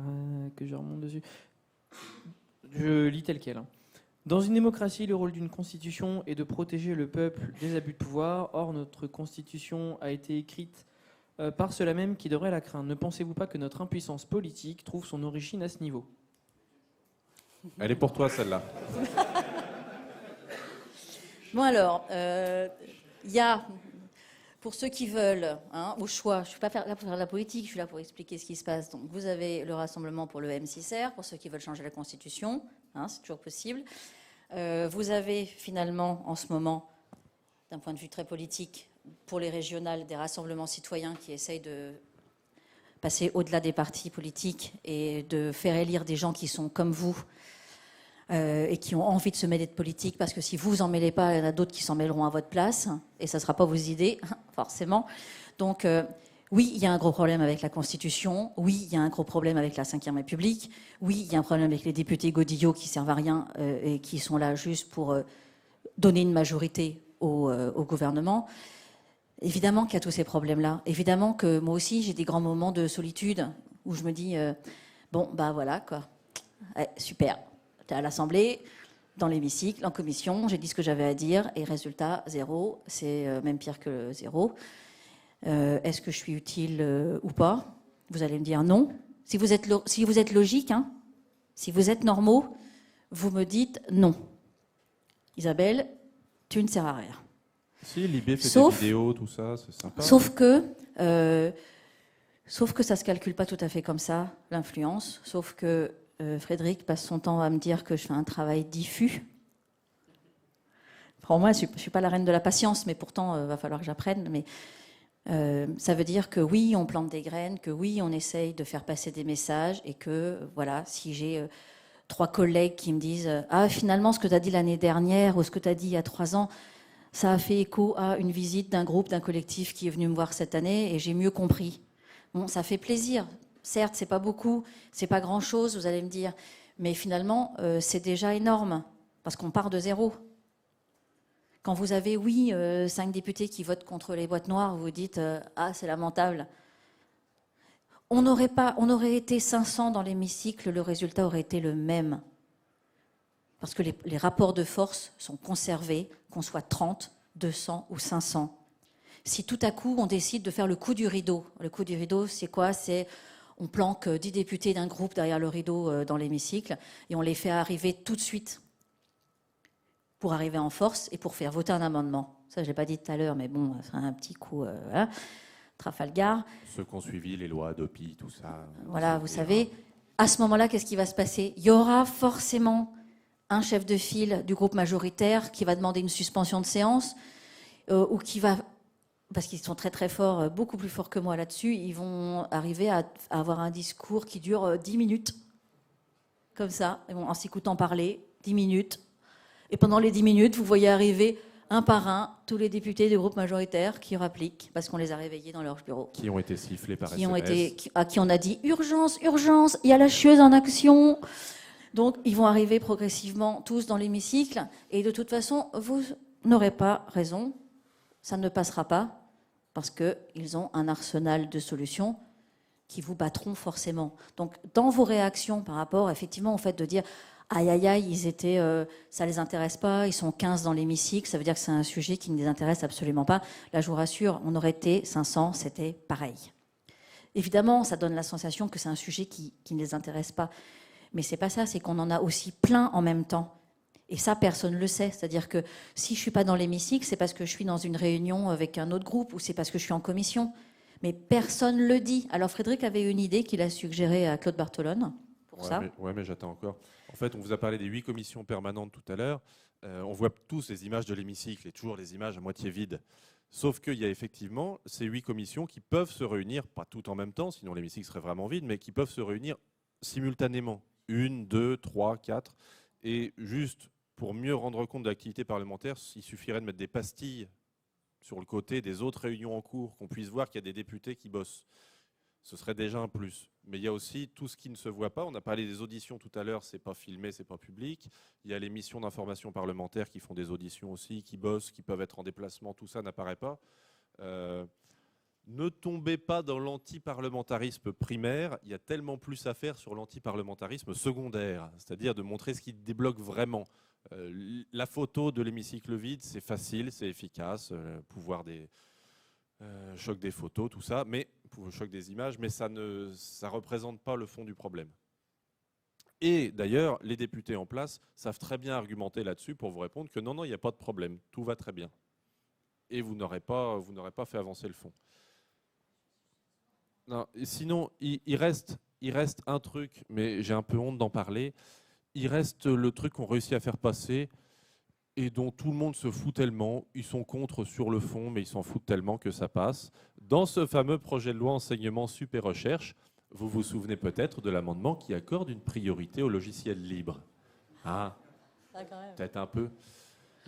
que je remonte dessus, je lis tel quel. Dans une démocratie, le rôle d'une constitution est de protéger le peuple des abus de pouvoir. Or, notre constitution a été écrite par ceux-là même qui devraient la craindre. Ne pensez-vous pas que notre impuissance politique trouve son origine à ce niveau? Elle est pour toi, celle-là. Bon alors, il y a, pour ceux qui veulent, au choix, je ne suis pas là pour faire de la politique, je suis là pour expliquer ce qui se passe. Donc vous avez le rassemblement pour le M6R, pour ceux qui veulent changer la Constitution, c'est toujours possible. Vous avez finalement, en ce moment, d'un point de vue très politique, pour les régionales, des rassemblements citoyens qui essayent de passer au-delà des partis politiques et de faire élire des gens qui sont comme vous et qui ont envie de se mêler de politique, parce que si vous en mêlez pas, il y en a d'autres qui s'en mêleront à votre place, et ça ne sera pas vos idées, forcément. Donc oui, il y a un gros problème avec la Constitution, oui, il y a un gros problème avec la Ve République, oui, il y a un problème avec les députés godillots qui servent à rien et qui sont là juste pour donner une majorité au gouvernement. Évidemment qu'il y a tous ces problèmes-là. Évidemment que moi aussi, j'ai des grands moments de solitude où je me dis, bon, bah voilà, quoi. Ouais, super. T'es à l'Assemblée, dans l'hémicycle, en commission, j'ai dit ce que j'avais à dire, et résultat, 0. C'est même pire que 0. Est-ce que je suis utile ou pas? Vous allez me dire non. Si vous êtes logique, si vous êtes normaux, vous me dites non. Isabelle, tu ne sers à rien. Si, Libé fait des vidéos, tout ça, c'est sympa. Sauf que ça ne se calcule pas tout à fait comme ça, l'influence. Sauf que Frédéric passe son temps à me dire que je fais un travail diffus. Pour moi, je ne suis pas la reine de la patience, mais pourtant, il va falloir que j'apprenne. Mais ça veut dire que oui, on plante des graines, que oui, on essaye de faire passer des messages, et que, voilà, si j'ai 3 collègues qui me disent « Ah, finalement, ce que tu as dit l'année dernière ou ce que tu as dit il y a 3 ans, ça a fait écho à une visite d'un groupe, d'un collectif qui est venu me voir cette année et j'ai mieux compris. » Bon, ça fait plaisir. certes, c'est pas beaucoup, c'est pas grand-chose, vous allez me dire, mais finalement, c'est déjà énorme, parce qu'on part de zéro. Quand vous avez, 5 députés qui votent contre les boîtes noires, vous vous dites « Ah, c'est lamentable ». On aurait été 500 dans l'hémicycle, le résultat aurait été le même. Parce que les rapports de force sont conservés, qu'on soit 30, 200 ou 500. Si tout à coup, on décide de faire le coup du rideau c'est quoi ? C'est on planque 10 députés d'un groupe derrière le rideau dans l'hémicycle et on les fait arriver tout de suite pour arriver en force et pour faire voter un amendement. Ça, je ne l'ai pas dit tout à l'heure, mais bon, c'est un petit coup voilà. Trafalgar. Ceux qui ont suivi les lois Adopi, tout ça. Voilà, vous savez, à ce moment-là, qu'est-ce qui va se passer ? Il y aura forcément un chef de file du groupe majoritaire qui va demander une suspension de séance ou qui va, parce qu'ils sont très très forts, beaucoup plus forts que moi là-dessus, ils vont arriver à avoir un discours qui dure 10 minutes, comme ça, en s'écoutant parler, 10 minutes. Et pendant les 10 minutes, vous voyez arriver un par un tous les députés du groupe majoritaire qui rappliquent, parce qu'on les a réveillés dans leur bureau. Qui ont été sifflés par qui SMS. à qui on a dit « Urgence, urgence, il y a la chieuse en action !» Donc, ils vont arriver progressivement tous dans l'hémicycle. Et de toute façon, vous n'aurez pas raison. Ça ne passera pas parce qu'ils ont un arsenal de solutions qui vous battront forcément. Donc, dans vos réactions par rapport, effectivement, au fait de dire « Aïe, aïe, aïe, ça ne les intéresse pas, ils sont 15 dans l'hémicycle », ça veut dire que c'est un sujet qui ne les intéresse absolument pas. Là, je vous rassure, on aurait été 500, c'était pareil. Évidemment, ça donne la sensation que c'est un sujet qui ne les intéresse pas. Mais c'est pas ça, c'est qu'on en a aussi plein en même temps. Et ça, personne ne le sait. C'est-à-dire que si je suis pas dans l'hémicycle, c'est parce que je suis dans une réunion avec un autre groupe ou c'est parce que je suis en commission. Mais personne ne le dit. Alors Frédéric avait une idée qu'il a suggérée à Claude Barthelone pour ça. Mais j'attends encore. En fait, on vous a parlé des 8 commissions permanentes tout à l'heure. On voit tous les images de l'hémicycle et toujours les images à moitié vides. Sauf qu'il y a effectivement ces 8 commissions qui peuvent se réunir, pas toutes en même temps, sinon l'hémicycle serait vraiment vide, mais qui peuvent se réunir simultanément. 1, 2, 3, 4. Et juste pour mieux rendre compte de l'activité parlementaire, il suffirait de mettre des pastilles sur le côté des autres réunions en cours, qu'on puisse voir qu'il y a des députés qui bossent. Ce serait déjà un plus. Mais il y a aussi tout ce qui ne se voit pas. On a parlé des auditions tout à l'heure, c'est pas filmé, c'est pas public. Il y a les missions d'information parlementaire qui font des auditions aussi, qui bossent, qui peuvent être en déplacement, tout ça n'apparaît pas. Ne tombez pas dans l'antiparlementarisme primaire, il y a tellement plus à faire sur l'antiparlementarisme secondaire, c'est-à-dire de montrer ce qui débloque vraiment. La photo de l'hémicycle vide, c'est facile, c'est efficace, pouvoir des choc des photos, tout ça, mais choc des images, mais ça ne représente pas le fond du problème. Et d'ailleurs, les députés en place savent très bien argumenter là-dessus pour vous répondre que non, il n'y a pas de problème, tout va très bien. Et vous n'aurez pas fait avancer le fond. Non, sinon, il reste un truc, mais j'ai un peu honte d'en parler. Il reste le truc qu'on réussit à faire passer et dont tout le monde se fout tellement. Ils sont contre sur le fond, mais ils s'en foutent tellement que ça passe. Dans ce fameux projet de loi enseignement sup et recherche, vous vous souvenez peut-être de l'amendement qui accorde une priorité aux logiciels libres. Ah, peut-être un peu.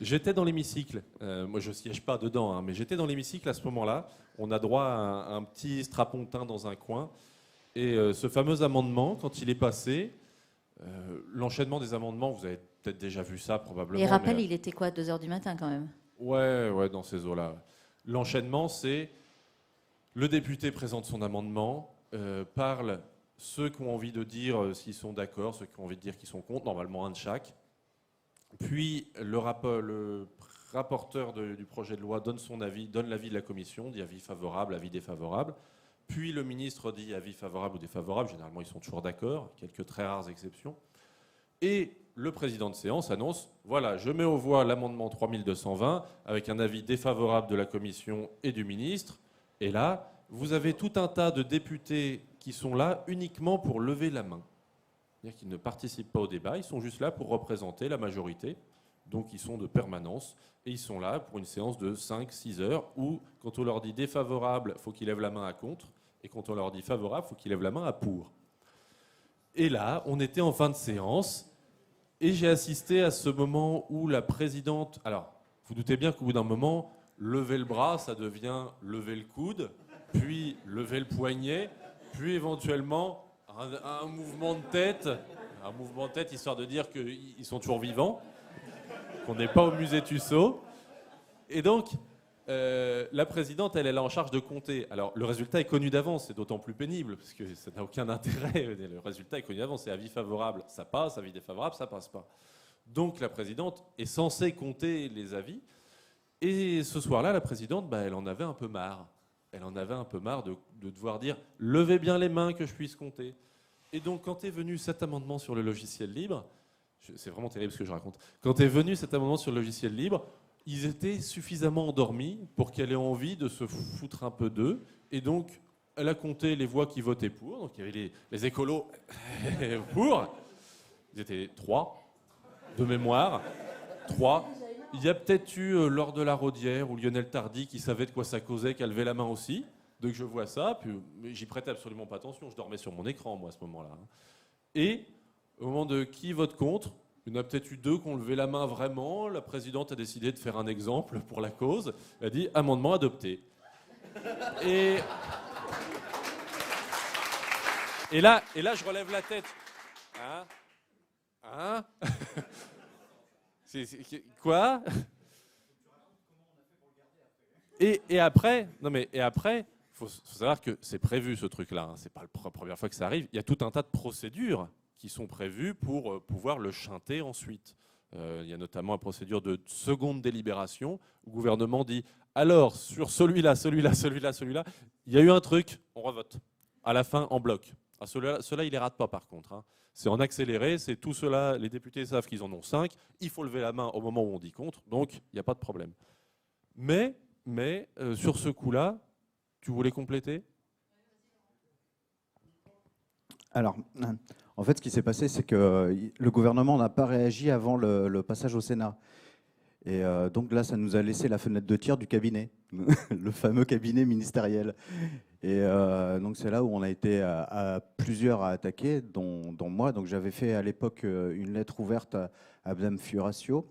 J'étais dans l'hémicycle, moi je ne siège pas dedans, hein, mais j'étais dans l'hémicycle à ce moment-là. On a droit à un petit strapontin dans un coin. Et ce fameux amendement, quand il est passé, l'enchaînement des amendements, vous avez peut-être déjà vu ça probablement. Et rappel, il était quoi, 2h du matin quand même ? Ouais, dans ces eaux-là. L'enchaînement, c'est le député présente son amendement, parle ceux qui ont envie de dire s'ils sont d'accord, ceux qui ont envie de dire qu'ils sont contre, normalement un de chaque. Puis le rapporteur du projet de loi donne son avis, donne l'avis de la commission, dit avis favorable, avis défavorable. Puis le ministre dit avis favorable ou défavorable. Généralement, ils sont toujours d'accord, quelques très rares exceptions. Et le président de séance annonce, voilà, je mets aux voix l'amendement 3220 avec un avis défavorable de la commission et du ministre. Et là, vous avez tout un tas de députés qui sont là uniquement pour lever la main. C'est-à-dire qu'ils ne participent pas au débat, ils sont juste là pour représenter la majorité. Donc ils sont de permanence et ils sont là pour une séance de 5-6 heures où, quand on leur dit défavorable, il faut qu'ils lèvent la main à contre, et quand on leur dit favorable, il faut qu'ils lèvent la main à pour. Et là, on était en fin de séance et j'ai assisté à ce moment où la présidente... Alors, vous doutez bien qu'au bout d'un moment, lever le bras, ça devient lever le coude, puis lever le poignet, Puis éventuellement, un mouvement de tête. Un mouvement de tête, histoire de dire qu'ils sont toujours vivants, qu'on n'est pas au musée Tussaud. Et donc, la présidente, elle est en charge de compter. Alors, le résultat est connu d'avance, c'est d'autant plus pénible, parce que ça n'a aucun intérêt. Le résultat est connu d'avance, c'est avis favorable, ça passe, avis défavorable, ça passe pas. Donc, la présidente est censée compter les avis. Et ce soir-là, la présidente, elle en avait un peu marre. Elle en avait un peu marre de devoir dire « Levez bien les mains que je puisse compter ». Et donc, quand est venu cet amendement sur le logiciel libre, c'est vraiment terrible ce que je raconte, quand est venu cet amendement sur le logiciel libre, ils étaient suffisamment endormis pour qu'elle ait envie de se foutre un peu d'eux. Et donc, elle a compté les voix qui votaient pour. Donc, il y avait les écolos pour. Ils étaient 3, de mémoire. 3. Il y a peut-être eu Laure de la Raudière ou Lionel Tardy qui savait de quoi ça causait, qui a levé la main aussi. Donc je vois ça, puis j'y prêtais absolument pas attention, je dormais sur mon écran, moi, à ce moment-là. Et au moment de qui vote contre, il y en a peut-être eu 2 qui ont levé la main vraiment. La présidente a décidé de faire un exemple pour la cause. Elle a dit « Amendement adopté ». Et là, je relève la tête. Hein Quoi et après, faut savoir que c'est prévu ce truc-là. C'est pas la première fois que ça arrive. Il y a tout un tas de procédures qui sont prévues pour pouvoir le chanter ensuite. Il y a notamment une procédure de seconde délibération où le gouvernement dit alors sur celui-là, il y a eu un truc, on revote. À la fin, en bloc. Ah, ceux-là, ils les ratent pas par contre. C'est en accéléré, c'est tout cela. Les députés savent qu'ils en ont 5. Il faut lever la main au moment où on dit contre, donc il n'y a pas de problème. Mais sur ce coup-là, tu voulais compléter ? Alors, en fait, ce qui s'est passé, c'est que le gouvernement n'a pas réagi avant le passage au Sénat. Et donc là, ça nous a laissé la fenêtre de tir du cabinet, le fameux cabinet ministériel. Et donc c'est là où on a été à plusieurs à attaquer, dont moi. Donc j'avais fait à l'époque une lettre ouverte à Mme Fioracio.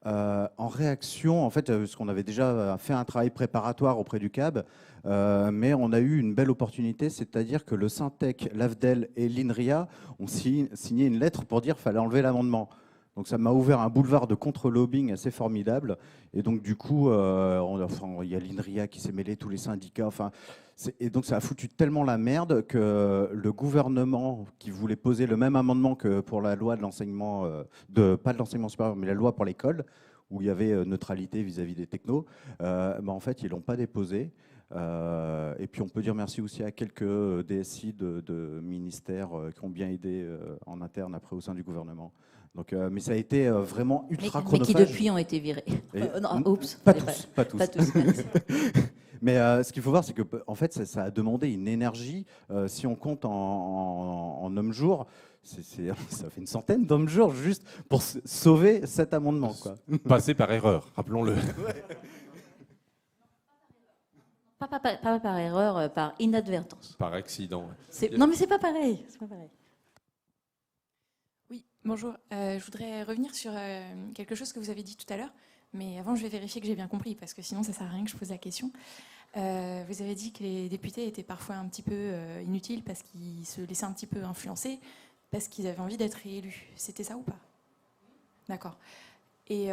En réaction, en fait, parce qu'on avait déjà fait un travail préparatoire auprès du CAB, mais on a eu une belle opportunité, c'est-à-dire que le Syntec, l'AFDEL et l'INRIA ont signé une lettre pour dire qu'il fallait enlever l'amendement. Donc ça m'a ouvert un boulevard de contre-lobbying assez formidable. Et donc du coup, il y a l'INRIA qui s'est mêlé, tous les syndicats. Et donc ça a foutu tellement la merde que le gouvernement qui voulait poser le même amendement que pour la loi de l'enseignement, pas de l'enseignement supérieur, mais la loi pour l'école, où il y avait neutralité vis-à-vis des technos, en fait, ils ne l'ont pas déposé. Et puis on peut dire merci aussi à quelques DSI de ministères qui ont bien aidé en interne après au sein du gouvernement. Donc, mais ça a été vraiment ultra chronophage. Mais qui depuis ont été virés. Non, oups. Pas tous. Pas tous. Mais ce qu'il faut voir, c'est que en fait, ça a demandé une énergie. Si on compte en hommes-jours, ça fait une centaine d'hommes-jours juste pour sauver cet amendement, quoi. Passé par erreur, rappelons-le. Pas par erreur, par inadvertance. Par accident. Non, mais c'est pas pareil. Oui, bonjour. Je voudrais revenir sur quelque chose que vous avez dit tout à l'heure. Mais avant, je vais vérifier que j'ai bien compris, parce que sinon, ça ne sert à rien que je pose la question. Vous avez dit que les députés étaient parfois un petit peu inutiles parce qu'ils se laissaient un petit peu influencer, parce qu'ils avaient envie d'être réélus. C'était ça ou pas ? D'accord. Et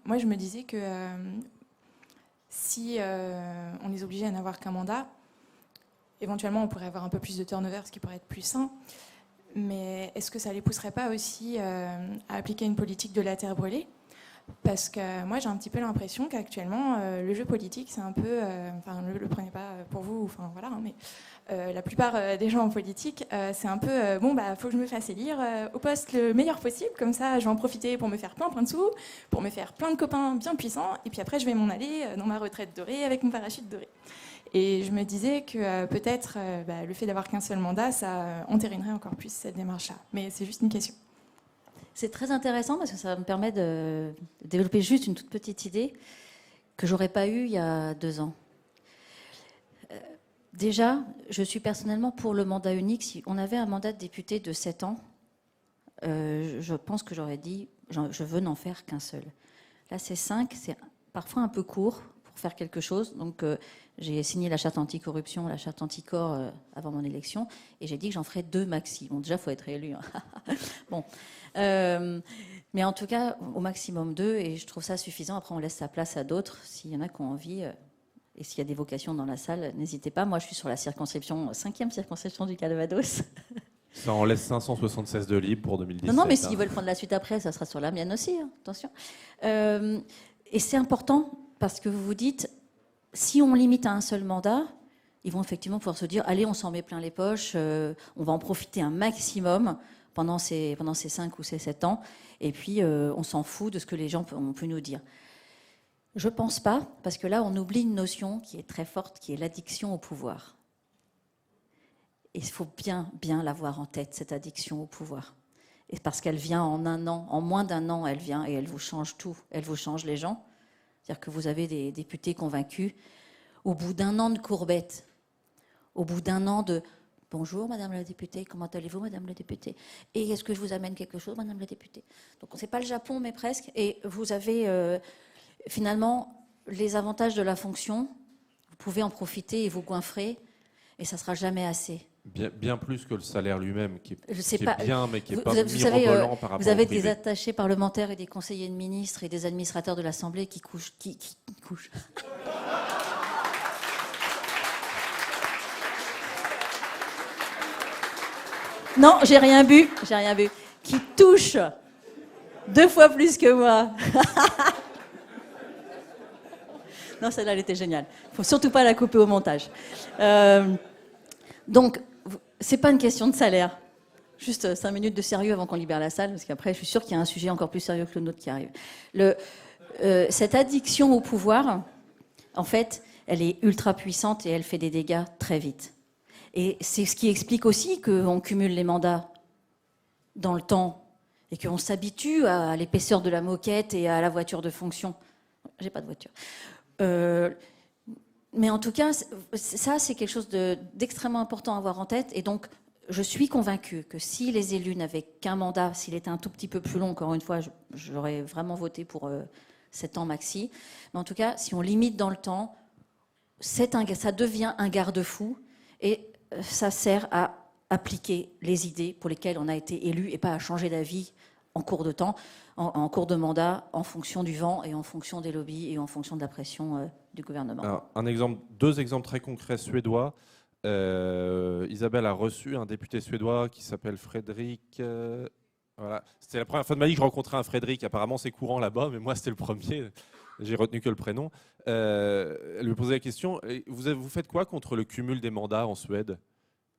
moi, je me disais que si on les obligeait à n'avoir qu'un mandat, éventuellement, on pourrait avoir un peu plus de turnover, ce qui pourrait être plus sain. Mais est-ce que ça ne les pousserait pas aussi à appliquer une politique de la terre brûlée ? Parce que moi, j'ai un petit peu l'impression qu'actuellement, le jeu politique, c'est un peu... ne le prenez pas pour vous, voilà, mais la plupart des gens en politique, c'est un peu... faut que je me fasse élire au poste le meilleur possible, comme ça, je vais en profiter pour me faire plein de sous, pour me faire plein de copains bien puissants, et puis après, je vais m'en aller dans ma retraite dorée avec mon parachute doré. Et je me disais que peut-être le fait d'avoir qu'un seul mandat, ça entérinerait encore plus cette démarche-là. Mais c'est juste une question. C'est très intéressant parce que ça me permet de développer juste une toute petite idée que j'aurais pas eue il y a 2 ans. Déjà, je suis personnellement pour le mandat unique. Si on avait un mandat de député de 7 ans, je pense que j'aurais dit je veux n'en faire qu'un seul. Là, c'est 5, c'est parfois un peu court pour pour faire quelque chose. Donc, j'ai signé la charte anticorruption, la charte anticorps avant mon élection, et j'ai dit que j'en ferais 2 maxi. Bon, déjà, il faut être élu. Hein. Bon. Mais en tout cas, au maximum 2, et je trouve ça suffisant. Après, on laisse sa place à d'autres, s'il y en a qui ont envie. Et s'il y a des vocations dans la salle, n'hésitez pas. Moi, je suis sur la circonscription, 5e circonscription du Calvados. Ça en laisse 576 de libre pour 2017. Non, mais s'ils veulent prendre la suite après, ça sera sur la mienne aussi, hein, attention. Et c'est important parce que vous vous dites, si on limite à un seul mandat, ils vont effectivement pouvoir se dire, allez, on s'en met plein les poches, on va en profiter un maximum pendant ces 5 ou ces 7 ans, et puis on s'en fout de ce que les gens ont pu nous dire. Je ne pense pas, parce que là, on oublie une notion qui est très forte, qui est l'addiction au pouvoir. Et il faut bien l'avoir en tête, cette addiction au pouvoir. Et parce qu'elle vient en un an, en moins d'un an, elle vient et elle vous change tout. Elle vous change les gens. C'est-à-dire que vous avez des députés convaincus. Au bout d'un an de courbettes, au bout d'un an de « Bonjour, Madame la députée, comment allez-vous, Madame la députée ? Et est-ce que je vous amène quelque chose, Madame la députée ?» Donc, c'est pas le Japon, mais presque. Et vous avez finalement les avantages de la fonction. Vous pouvez en profiter et vous goinfrer. Et ça ne sera jamais assez. Bien plus que le salaire lui-même, qui est pas, bien, mais qui n'est pas savez, mirobolant par rapport vous avez au privé. des attachés parlementaires et des conseillers de ministres et des administrateurs de l'Assemblée qui couchent. Non, j'ai rien bu. Qui touchent 2 fois plus que moi. Non, celle-là, elle était géniale. Il ne faut surtout pas la couper au montage. Donc, c'est pas une question de salaire. Juste 5 minutes de sérieux avant qu'on libère la salle, parce qu'après, je suis sûre qu'il y a un sujet encore plus sérieux que le nôtre qui arrive. Cette addiction au pouvoir, en fait, elle est ultra puissante et elle fait des dégâts très vite. Et c'est ce qui explique aussi qu'on cumule les mandats dans le temps et qu'on s'habitue à l'épaisseur de la moquette et à la voiture de fonction. J'ai pas de voiture. Mais en tout cas, ça, c'est quelque chose d'extrêmement important à avoir en tête. Et donc, je suis convaincue que si les élus n'avaient qu'un mandat, s'il était un tout petit peu plus long, encore une fois, j'aurais vraiment voté pour 7 ans maxi. Mais en tout cas, si on limite dans le temps, ça devient un garde-fou et ça sert à appliquer les idées pour lesquelles on a été élu et pas à changer d'avis en cours de temps, en cours de mandat, en fonction du vent et en fonction des lobbies et en fonction de la pression du gouvernement. Alors, 2 exemples très concrets suédois. Isabelle a reçu un député suédois qui s'appelle Frédéric. Voilà. C'était la première fois de ma vie que je rencontrais un Frédéric. Apparemment, c'est courant là-bas, mais moi, c'était le premier. J'ai retenu que le prénom. Elle lui posait la question, vous faites quoi contre le cumul des mandats en Suède ?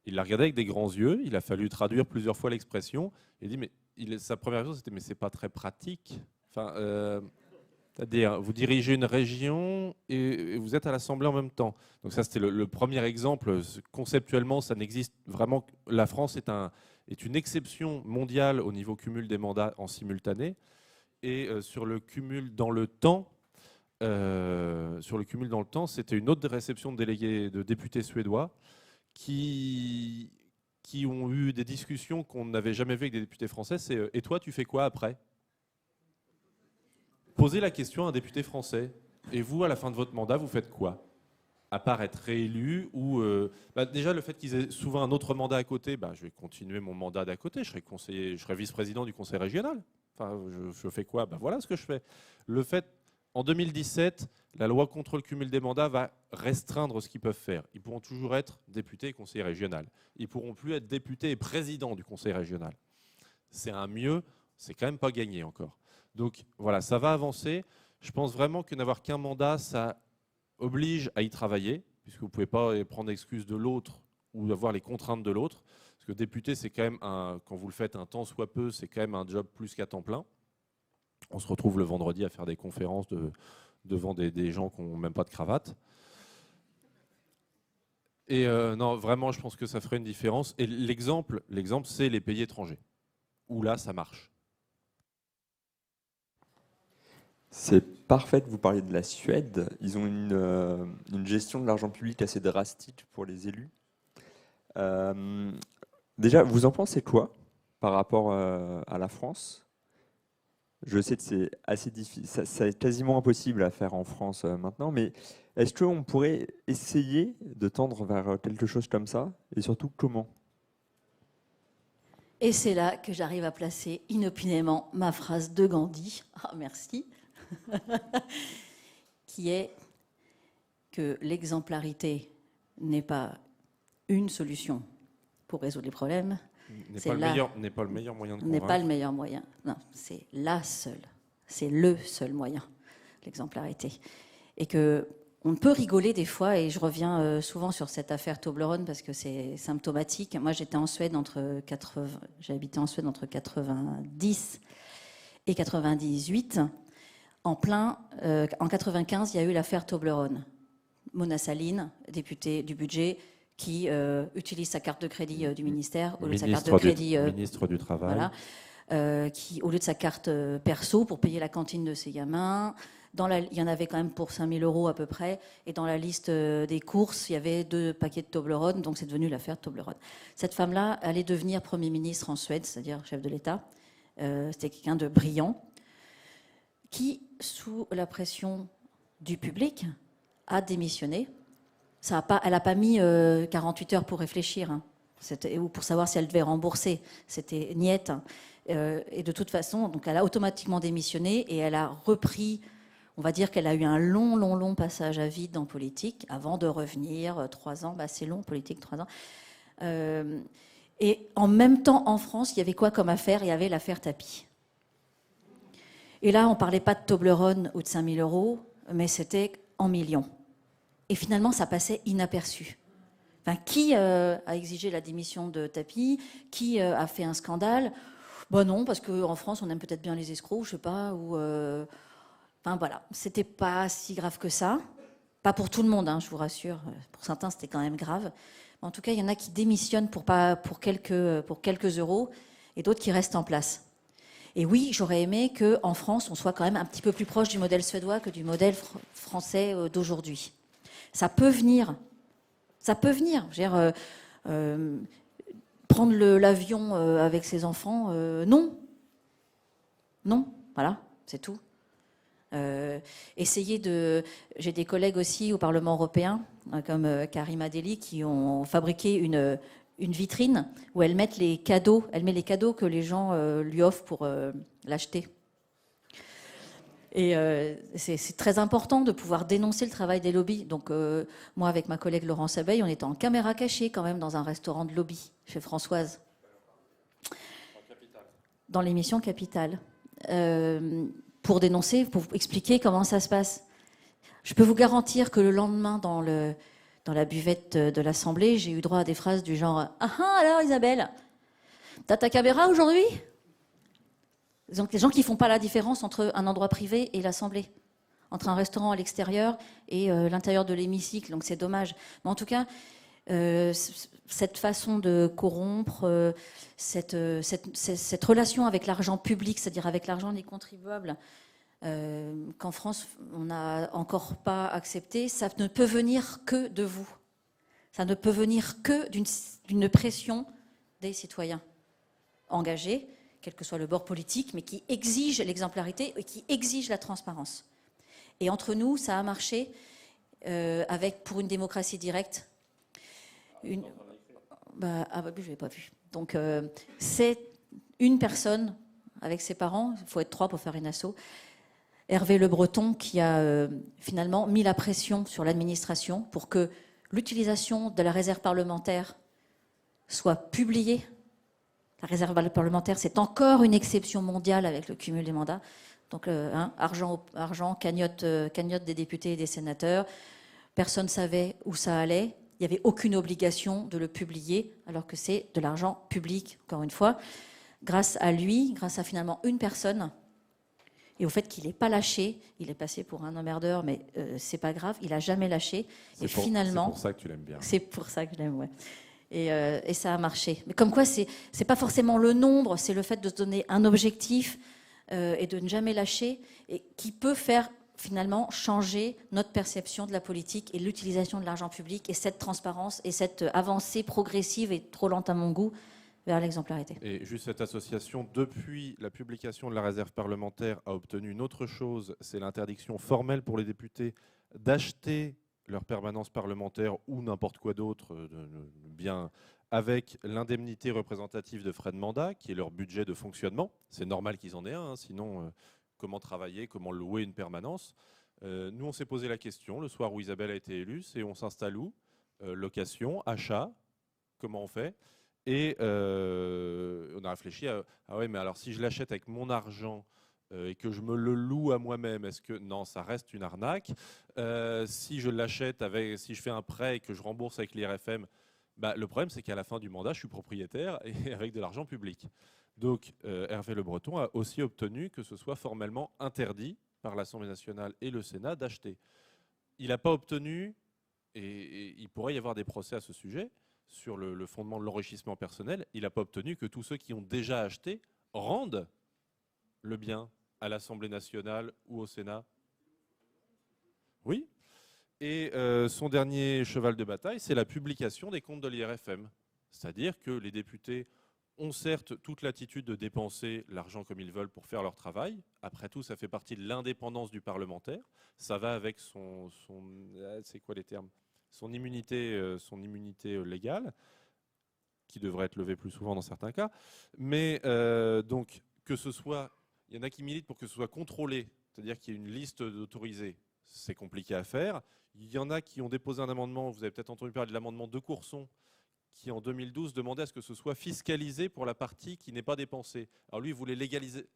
Il l'a regardé avec des grands yeux. Il a fallu traduire plusieurs fois l'expression. Il dit, mais sa première chose, c'était, mais c'est pas très pratique. Enfin, c'est-à-dire, vous dirigez une région et vous êtes à l'Assemblée en même temps. Donc ça, c'était le premier exemple. Conceptuellement, ça n'existe vraiment. La France est une exception mondiale au niveau cumul des mandats en simultané. Et sur le cumul dans le temps, c'était une autre réception de députés suédois qui ont eu des discussions qu'on n'avait jamais vues avec des députés français. C'est et toi, tu fais quoi après ? Posez la question à un député français. Et vous, à la fin de votre mandat, vous faites quoi ? À part être réélu ou déjà le fait qu'ils aient souvent un autre mandat à côté, je vais continuer mon mandat d'à côté. Je serai vice-président du conseil régional. Enfin, je fais quoi ? Voilà ce que je fais. Le fait, en 2017, la loi contre le cumul des mandats va restreindre ce qu'ils peuvent faire. Ils pourront toujours être députés et conseillers régional. Ils ne pourront plus être députés et présidents du conseil régional. C'est un mieux, c'est quand même pas gagné encore. Donc voilà, ça va avancer. Je pense vraiment que n'avoir qu'un mandat, ça oblige à y travailler, puisque vous ne pouvez pas prendre l'excuse de l'autre ou avoir les contraintes de l'autre. Parce que député, c'est quand même, quand vous le faites un temps soit peu, c'est quand même un job plus qu'à temps plein. On se retrouve le vendredi à faire des conférences devant des gens qui n'ont même pas de cravate. Et non, vraiment, je pense que ça ferait une différence. Et l'exemple, c'est les pays étrangers, où là, ça marche. C'est parfait que vous parliez de la Suède. Ils ont une gestion de l'argent public assez drastique pour les élus. Déjà, vous en pensez quoi par rapport à la France ? Je sais que c'est assez difficile, c'est quasiment impossible à faire en France maintenant, mais est-ce qu'on pourrait essayer de tendre vers quelque chose comme ça? Et surtout, comment? Et c'est là que j'arrive à placer inopinément ma phrase de Gandhi, ah merci, qui est que l'exemplarité n'est pas une solution pour résoudre les problèmes, N'est C'est pas, là- n'est pas le meilleur moyen de n'est convaincre. pas le meilleur moyen. Non, c'est la seule, c'est le seul moyen, l'exemplarité. Et que on peut rigoler des fois, et je reviens souvent sur cette affaire Toblerone parce que c'est symptomatique. Moi, j'étais en Suède j'ai habité en Suède entre 90 et 98. En 95, il y a eu l'affaire Toblerone. Mona Sahlin, députée du budget, qui utilise sa carte de crédit du ministère au lieu de sa carte de crédit Ministre du Travail. voilà, qui, au lieu de sa carte perso, pour payer la cantine de ses gamins, il y en avait quand même pour 5 000 € à peu près, et dans la liste des courses, il y avait 2 paquets de Toblerone, donc c'est devenu l'affaire Toblerone. Cette femme-là allait devenir Premier ministre en Suède, c'est-à-dire chef de l'État. C'était quelqu'un de brillant, qui, sous la pression du public, a démissionné. Elle n'a pas mis 48 heures pour réfléchir, hein, ou pour savoir si elle devait rembourser. C'était niette. Et de toute façon, donc elle a automatiquement démissionné et elle a repris. On va dire qu'elle a eu un long passage à vide en politique avant de revenir 3 ans. Bah, c'est long, politique, 3 ans. Et en même temps, en France, il y avait quoi comme affaire? Il y avait l'affaire Tapie. Et là, on ne parlait pas de Toblerone ou de 5 000 €, mais c'était en millions. Et finalement, ça passait inaperçu. Enfin, qui a exigé la démission de Tapie? Qui a fait un scandale? Ben non, parce qu'en France, on aime peut-être bien les escrocs, je sais pas. Enfin voilà, c'était pas si grave que ça. Pas pour tout le monde, hein, je vous rassure. Pour certains, c'était quand même grave. En tout cas, il y en a qui démissionnent pour quelques euros et d'autres qui restent en place. Et oui, j'aurais aimé qu'en France, on soit quand même un petit peu plus proche du modèle suédois que du modèle français d'aujourd'hui. Ça peut venir. Ça peut venir. Je veux dire, prendre l'avion avec ses enfants, non. Non, voilà, c'est tout. J'ai des collègues aussi au Parlement européen, comme Karima Deli, qui ont fabriqué une vitrine où elle met les cadeaux que les gens lui offrent pour l'acheter. Et c'est très important de pouvoir dénoncer le travail des lobbies. Donc moi, avec ma collègue Laurence Abeille, on était en caméra cachée quand même dans un restaurant de lobby chez Françoise. Dans l'émission Capital. Pour dénoncer, pour expliquer comment ça se passe. Je peux vous garantir que le lendemain, dans la buvette de l'Assemblée, j'ai eu droit à des phrases du genre « Ah alors Isabelle, t'as ta caméra aujourd'hui ?» Donc les gens qui ne font pas la différence entre un endroit privé et l'Assemblée, entre un restaurant à l'extérieur et l'intérieur de l'hémicycle, donc c'est dommage. Mais en tout cas, cette façon de corrompre, cette relation avec l'argent public, c'est-à-dire avec l'argent des contribuables, qu'en France, on n'a encore pas accepté, ça ne peut venir que de vous. Ça ne peut venir que d'une pression des citoyens engagés, quel que soit le bord politique, mais qui exige l'exemplarité et qui exige la transparence. Et entre nous, ça a marché pour une démocratie directe. Je l'avais pas vu. Donc, c'est une personne avec ses parents, il faut être 3 pour faire une asso, Hervé Le Breton, qui a finalement mis la pression sur l'administration pour que l'utilisation de la réserve parlementaire soit publiée. La réserve parlementaire, c'est encore une exception mondiale avec le cumul des mandats. Donc, argent, cagnotte des députés et des sénateurs. Personne ne savait où ça allait. Il n'y avait aucune obligation de le publier, alors que c'est de l'argent public, encore une fois. Grâce à lui, grâce à finalement une personne, et au fait qu'il n'ait pas lâché, il est passé pour un emmerdeur, mais c'est pas grave, il n'a jamais lâché. Et finalement, c'est pour ça que tu l'aimes bien. C'est pour ça que je l'aime, ouais. Et ça a marché. Mais comme quoi, c'est pas forcément le nombre, c'est le fait de se donner un objectif et de ne jamais lâcher, et qui peut faire finalement changer notre perception de la politique et l'utilisation de l'argent public, et cette transparence et cette avancée progressive et trop lente à mon goût vers l'exemplarité. Et juste cette association, depuis la publication de la réserve parlementaire, a obtenu une autre chose, c'est l'interdiction formelle pour les députés d'acheter leur permanence parlementaire ou n'importe quoi d'autre, bien avec l'indemnité représentative de frais de mandat, qui est leur budget de fonctionnement. C'est normal qu'ils en aient un, hein, sinon comment travailler, comment louer une permanence. Nous, on s'est posé la question, le soir où Isabelle a été élue, c'est on s'installe où? Location, achat, comment on fait? Et on a réfléchi à ah ouais, mais alors si je l'achète avec mon argent et que je me le loue à moi-même, est-ce que non, ça reste une arnaque? Si je l'achète avec, si je fais un prêt et que je rembourse avec l'IRFM, bah, le problème c'est qu'à la fin du mandat, je suis propriétaire et avec de l'argent public. Donc Hervé Le Breton a aussi obtenu que ce soit formellement interdit par l'Assemblée nationale et le Sénat d'acheter. Il n'a pas obtenu, et il pourrait y avoir des procès à ce sujet, sur le fondement de l'enrichissement personnel, il n'a pas obtenu que tous ceux qui ont déjà acheté rendent le bien à l'Assemblée nationale ou au Sénat. Oui. Et son dernier cheval de bataille, c'est la publication des comptes de l'IRFM. C'est-à-dire que les députés ont certes toute latitude de dépenser l'argent comme ils veulent pour faire leur travail. Après tout, ça fait partie de l'indépendance du parlementaire. Ça va avec c'est quoi les termes? Son immunité légale, qui devrait être levée plus souvent dans certains cas. Mais donc, que ce soit, il y en a qui militent pour que ce soit contrôlé, c'est-à-dire qu'il y ait une liste d'autorisés. C'est compliqué à faire. Il y en a qui ont déposé un amendement, vous avez peut-être entendu parler de l'amendement de Courson, qui en 2012 demandait à ce que ce soit fiscalisé pour la partie qui n'est pas dépensée. Alors lui, il voulait légaliser,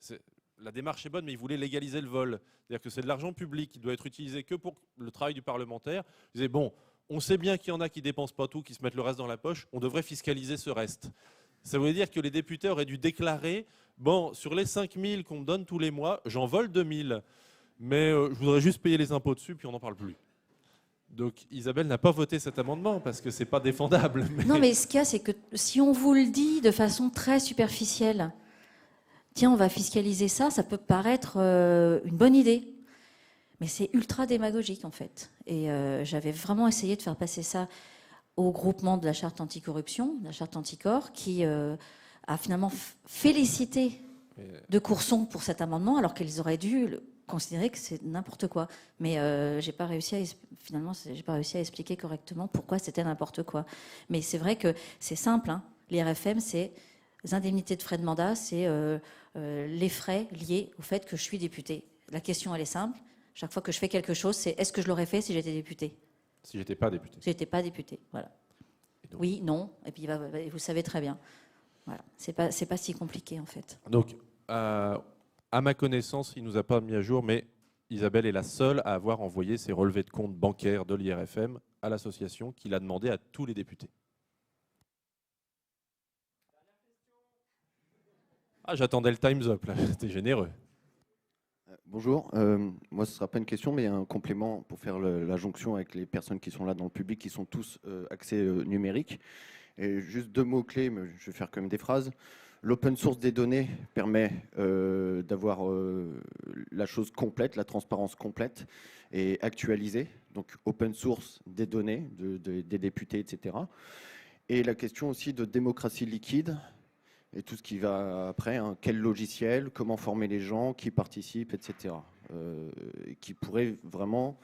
la démarche est bonne, mais il voulait légaliser le vol. C'est-à-dire que c'est de l'argent public qui doit être utilisé que pour le travail du parlementaire. Il disait, bon, on sait bien qu'il y en a qui ne dépensent pas tout, qui se mettent le reste dans la poche, on devrait fiscaliser ce reste. Ça veut dire que les députés auraient dû déclarer, bon, sur les 5 000 qu'on me donne tous les mois, j'en vole 2 000, mais je voudrais juste payer les impôts dessus, puis on n'en parle plus. Donc Isabelle n'a pas voté cet amendement parce que c'est pas défendable. Non, mais ce qu'il y a, c'est que si on vous le dit de façon très superficielle, tiens, on va fiscaliser ça, ça peut paraître une bonne idée. Mais c'est ultra démagogique, en fait. Et j'avais vraiment essayé de faire passer ça au groupement de la charte anticorruption, de la charte anticorps, qui a finalement félicité de Courson pour cet amendement, alors qu'ils auraient dû considérer que c'est n'importe quoi. Mais j'ai pas réussi à expliquer correctement pourquoi c'était n'importe quoi. Mais c'est vrai que c'est simple, hein. L'IRFM, c'est les indemnités de frais de mandat, c'est les frais liés au fait que je suis député. La question, elle est simple. Chaque fois que je fais quelque chose, c'est est-ce que je l'aurais fait si j'étais député? Si j'étais pas député. Si j'étais pas député, voilà. Oui, non, et puis vous savez très bien. Voilà, c'est pas si compliqué en fait. Donc, à ma connaissance, il nous a pas mis à jour, mais Isabelle est la seule à avoir envoyé ses relevés de compte bancaires de l'IRFM à l'association qu'il a demandé à tous les députés. Ah, j'attendais le Time's Up, là, c'était généreux. Bonjour, moi ce ne sera pas une question mais un complément pour faire la jonction avec les personnes qui sont là dans le public, qui sont tous accès numérique. Et juste 2 mots-clés, mais je vais faire quand même des phrases. L'open source des données permet d'avoir la chose complète, la transparence complète et actualisée. Donc open source des données des députés, etc. Et la question aussi de démocratie liquide. Et tout ce qui va après, hein, quel logiciel, comment former les gens, qui participent, etc. Qui pourrait vraiment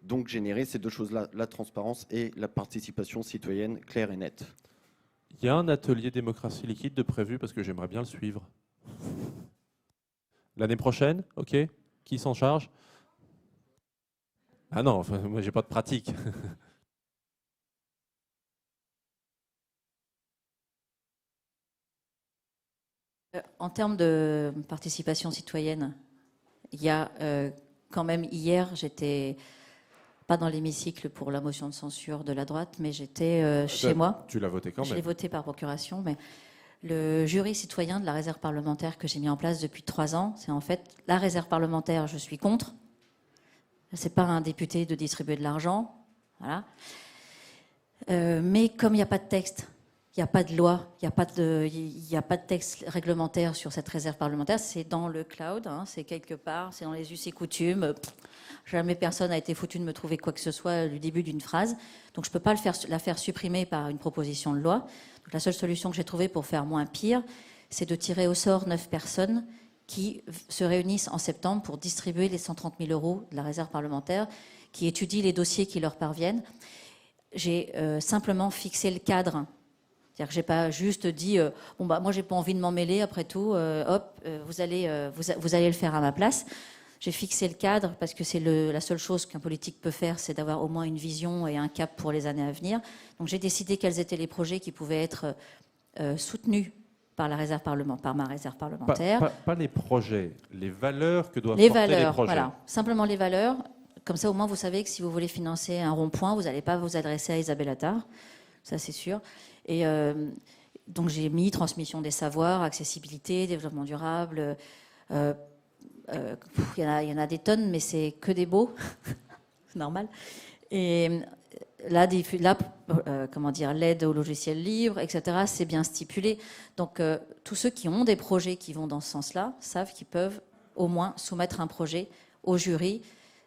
donc générer ces 2 choses-là, la transparence et la participation citoyenne claire et nette. Il y a un atelier démocratie liquide de prévu parce que j'aimerais bien le suivre. L'année prochaine, ok. Qui s'en charge? Ah non, enfin, moi j'ai pas de pratique. En termes de participation citoyenne, il y a quand même hier, j'étais pas dans l'hémicycle pour la motion de censure de la droite, mais j'étais chez moi. Tu l'as voté quand même. Je l'ai voté par procuration, mais le jury citoyen de la réserve parlementaire que j'ai mis en place depuis 3 ans, c'est en fait la réserve parlementaire, je suis contre. C'est pas un député de distribuer de l'argent, voilà. Mais comme il n'y a pas de texte, il n'y a pas de loi, il n'y a pas de texte réglementaire sur cette réserve parlementaire. C'est dans le cloud, hein, c'est quelque part, c'est dans les us et coutumes. Jamais personne n'a été foutu de me trouver quoi que ce soit du début d'une phrase. Donc je ne peux pas la faire supprimer par une proposition de loi. Donc la seule solution que j'ai trouvée pour faire moins pire, c'est de tirer au sort 9 personnes qui se réunissent en septembre pour distribuer les 130 000 € de la réserve parlementaire, qui étudient les dossiers qui leur parviennent. J'ai simplement fixé le cadre. C'est-à-dire que j'ai pas juste dit bon bah moi j'ai pas envie de m'en mêler, après tout vous allez le faire à ma place. J'ai fixé le cadre parce que c'est la seule chose qu'un politique peut faire, c'est d'avoir au moins une vision et un cap pour les années à venir. Donc j'ai décidé quels étaient les projets qui pouvaient être soutenus par ma réserve parlementaire. Pas les projets, les valeurs que doivent Les porter les valeurs, projets. voilà, simplement les valeurs. Comme ça, au moins, vous savez que si vous voulez financer un rond-point, vous n'allez pas vous adresser à Isabelle Attard, ça c'est sûr. Et donc j'ai mis transmission des savoirs, accessibilité, développement durable. Il y en a des tonnes, mais c'est que des beaux, c'est normal. Et là, l'aide au logiciel libre, etc., c'est bien stipulé. Donc tous ceux qui ont des projets qui vont dans ce sens-là savent qu'ils peuvent au moins soumettre un projet au jury.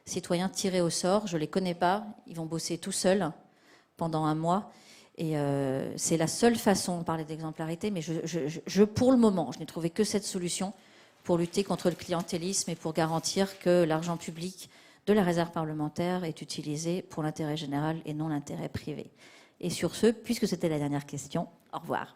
Citoyens tirés au sort, je ne les connais pas, ils vont bosser tout seuls pendant un mois. Et c'est la seule façon, on parlait d'exemplarité, mais pour le moment, je n'ai trouvé que cette solution pour lutter contre le clientélisme et pour garantir que l'argent public de la réserve parlementaire est utilisé pour l'intérêt général et non l'intérêt privé. Et sur ce, puisque c'était la dernière question, au revoir.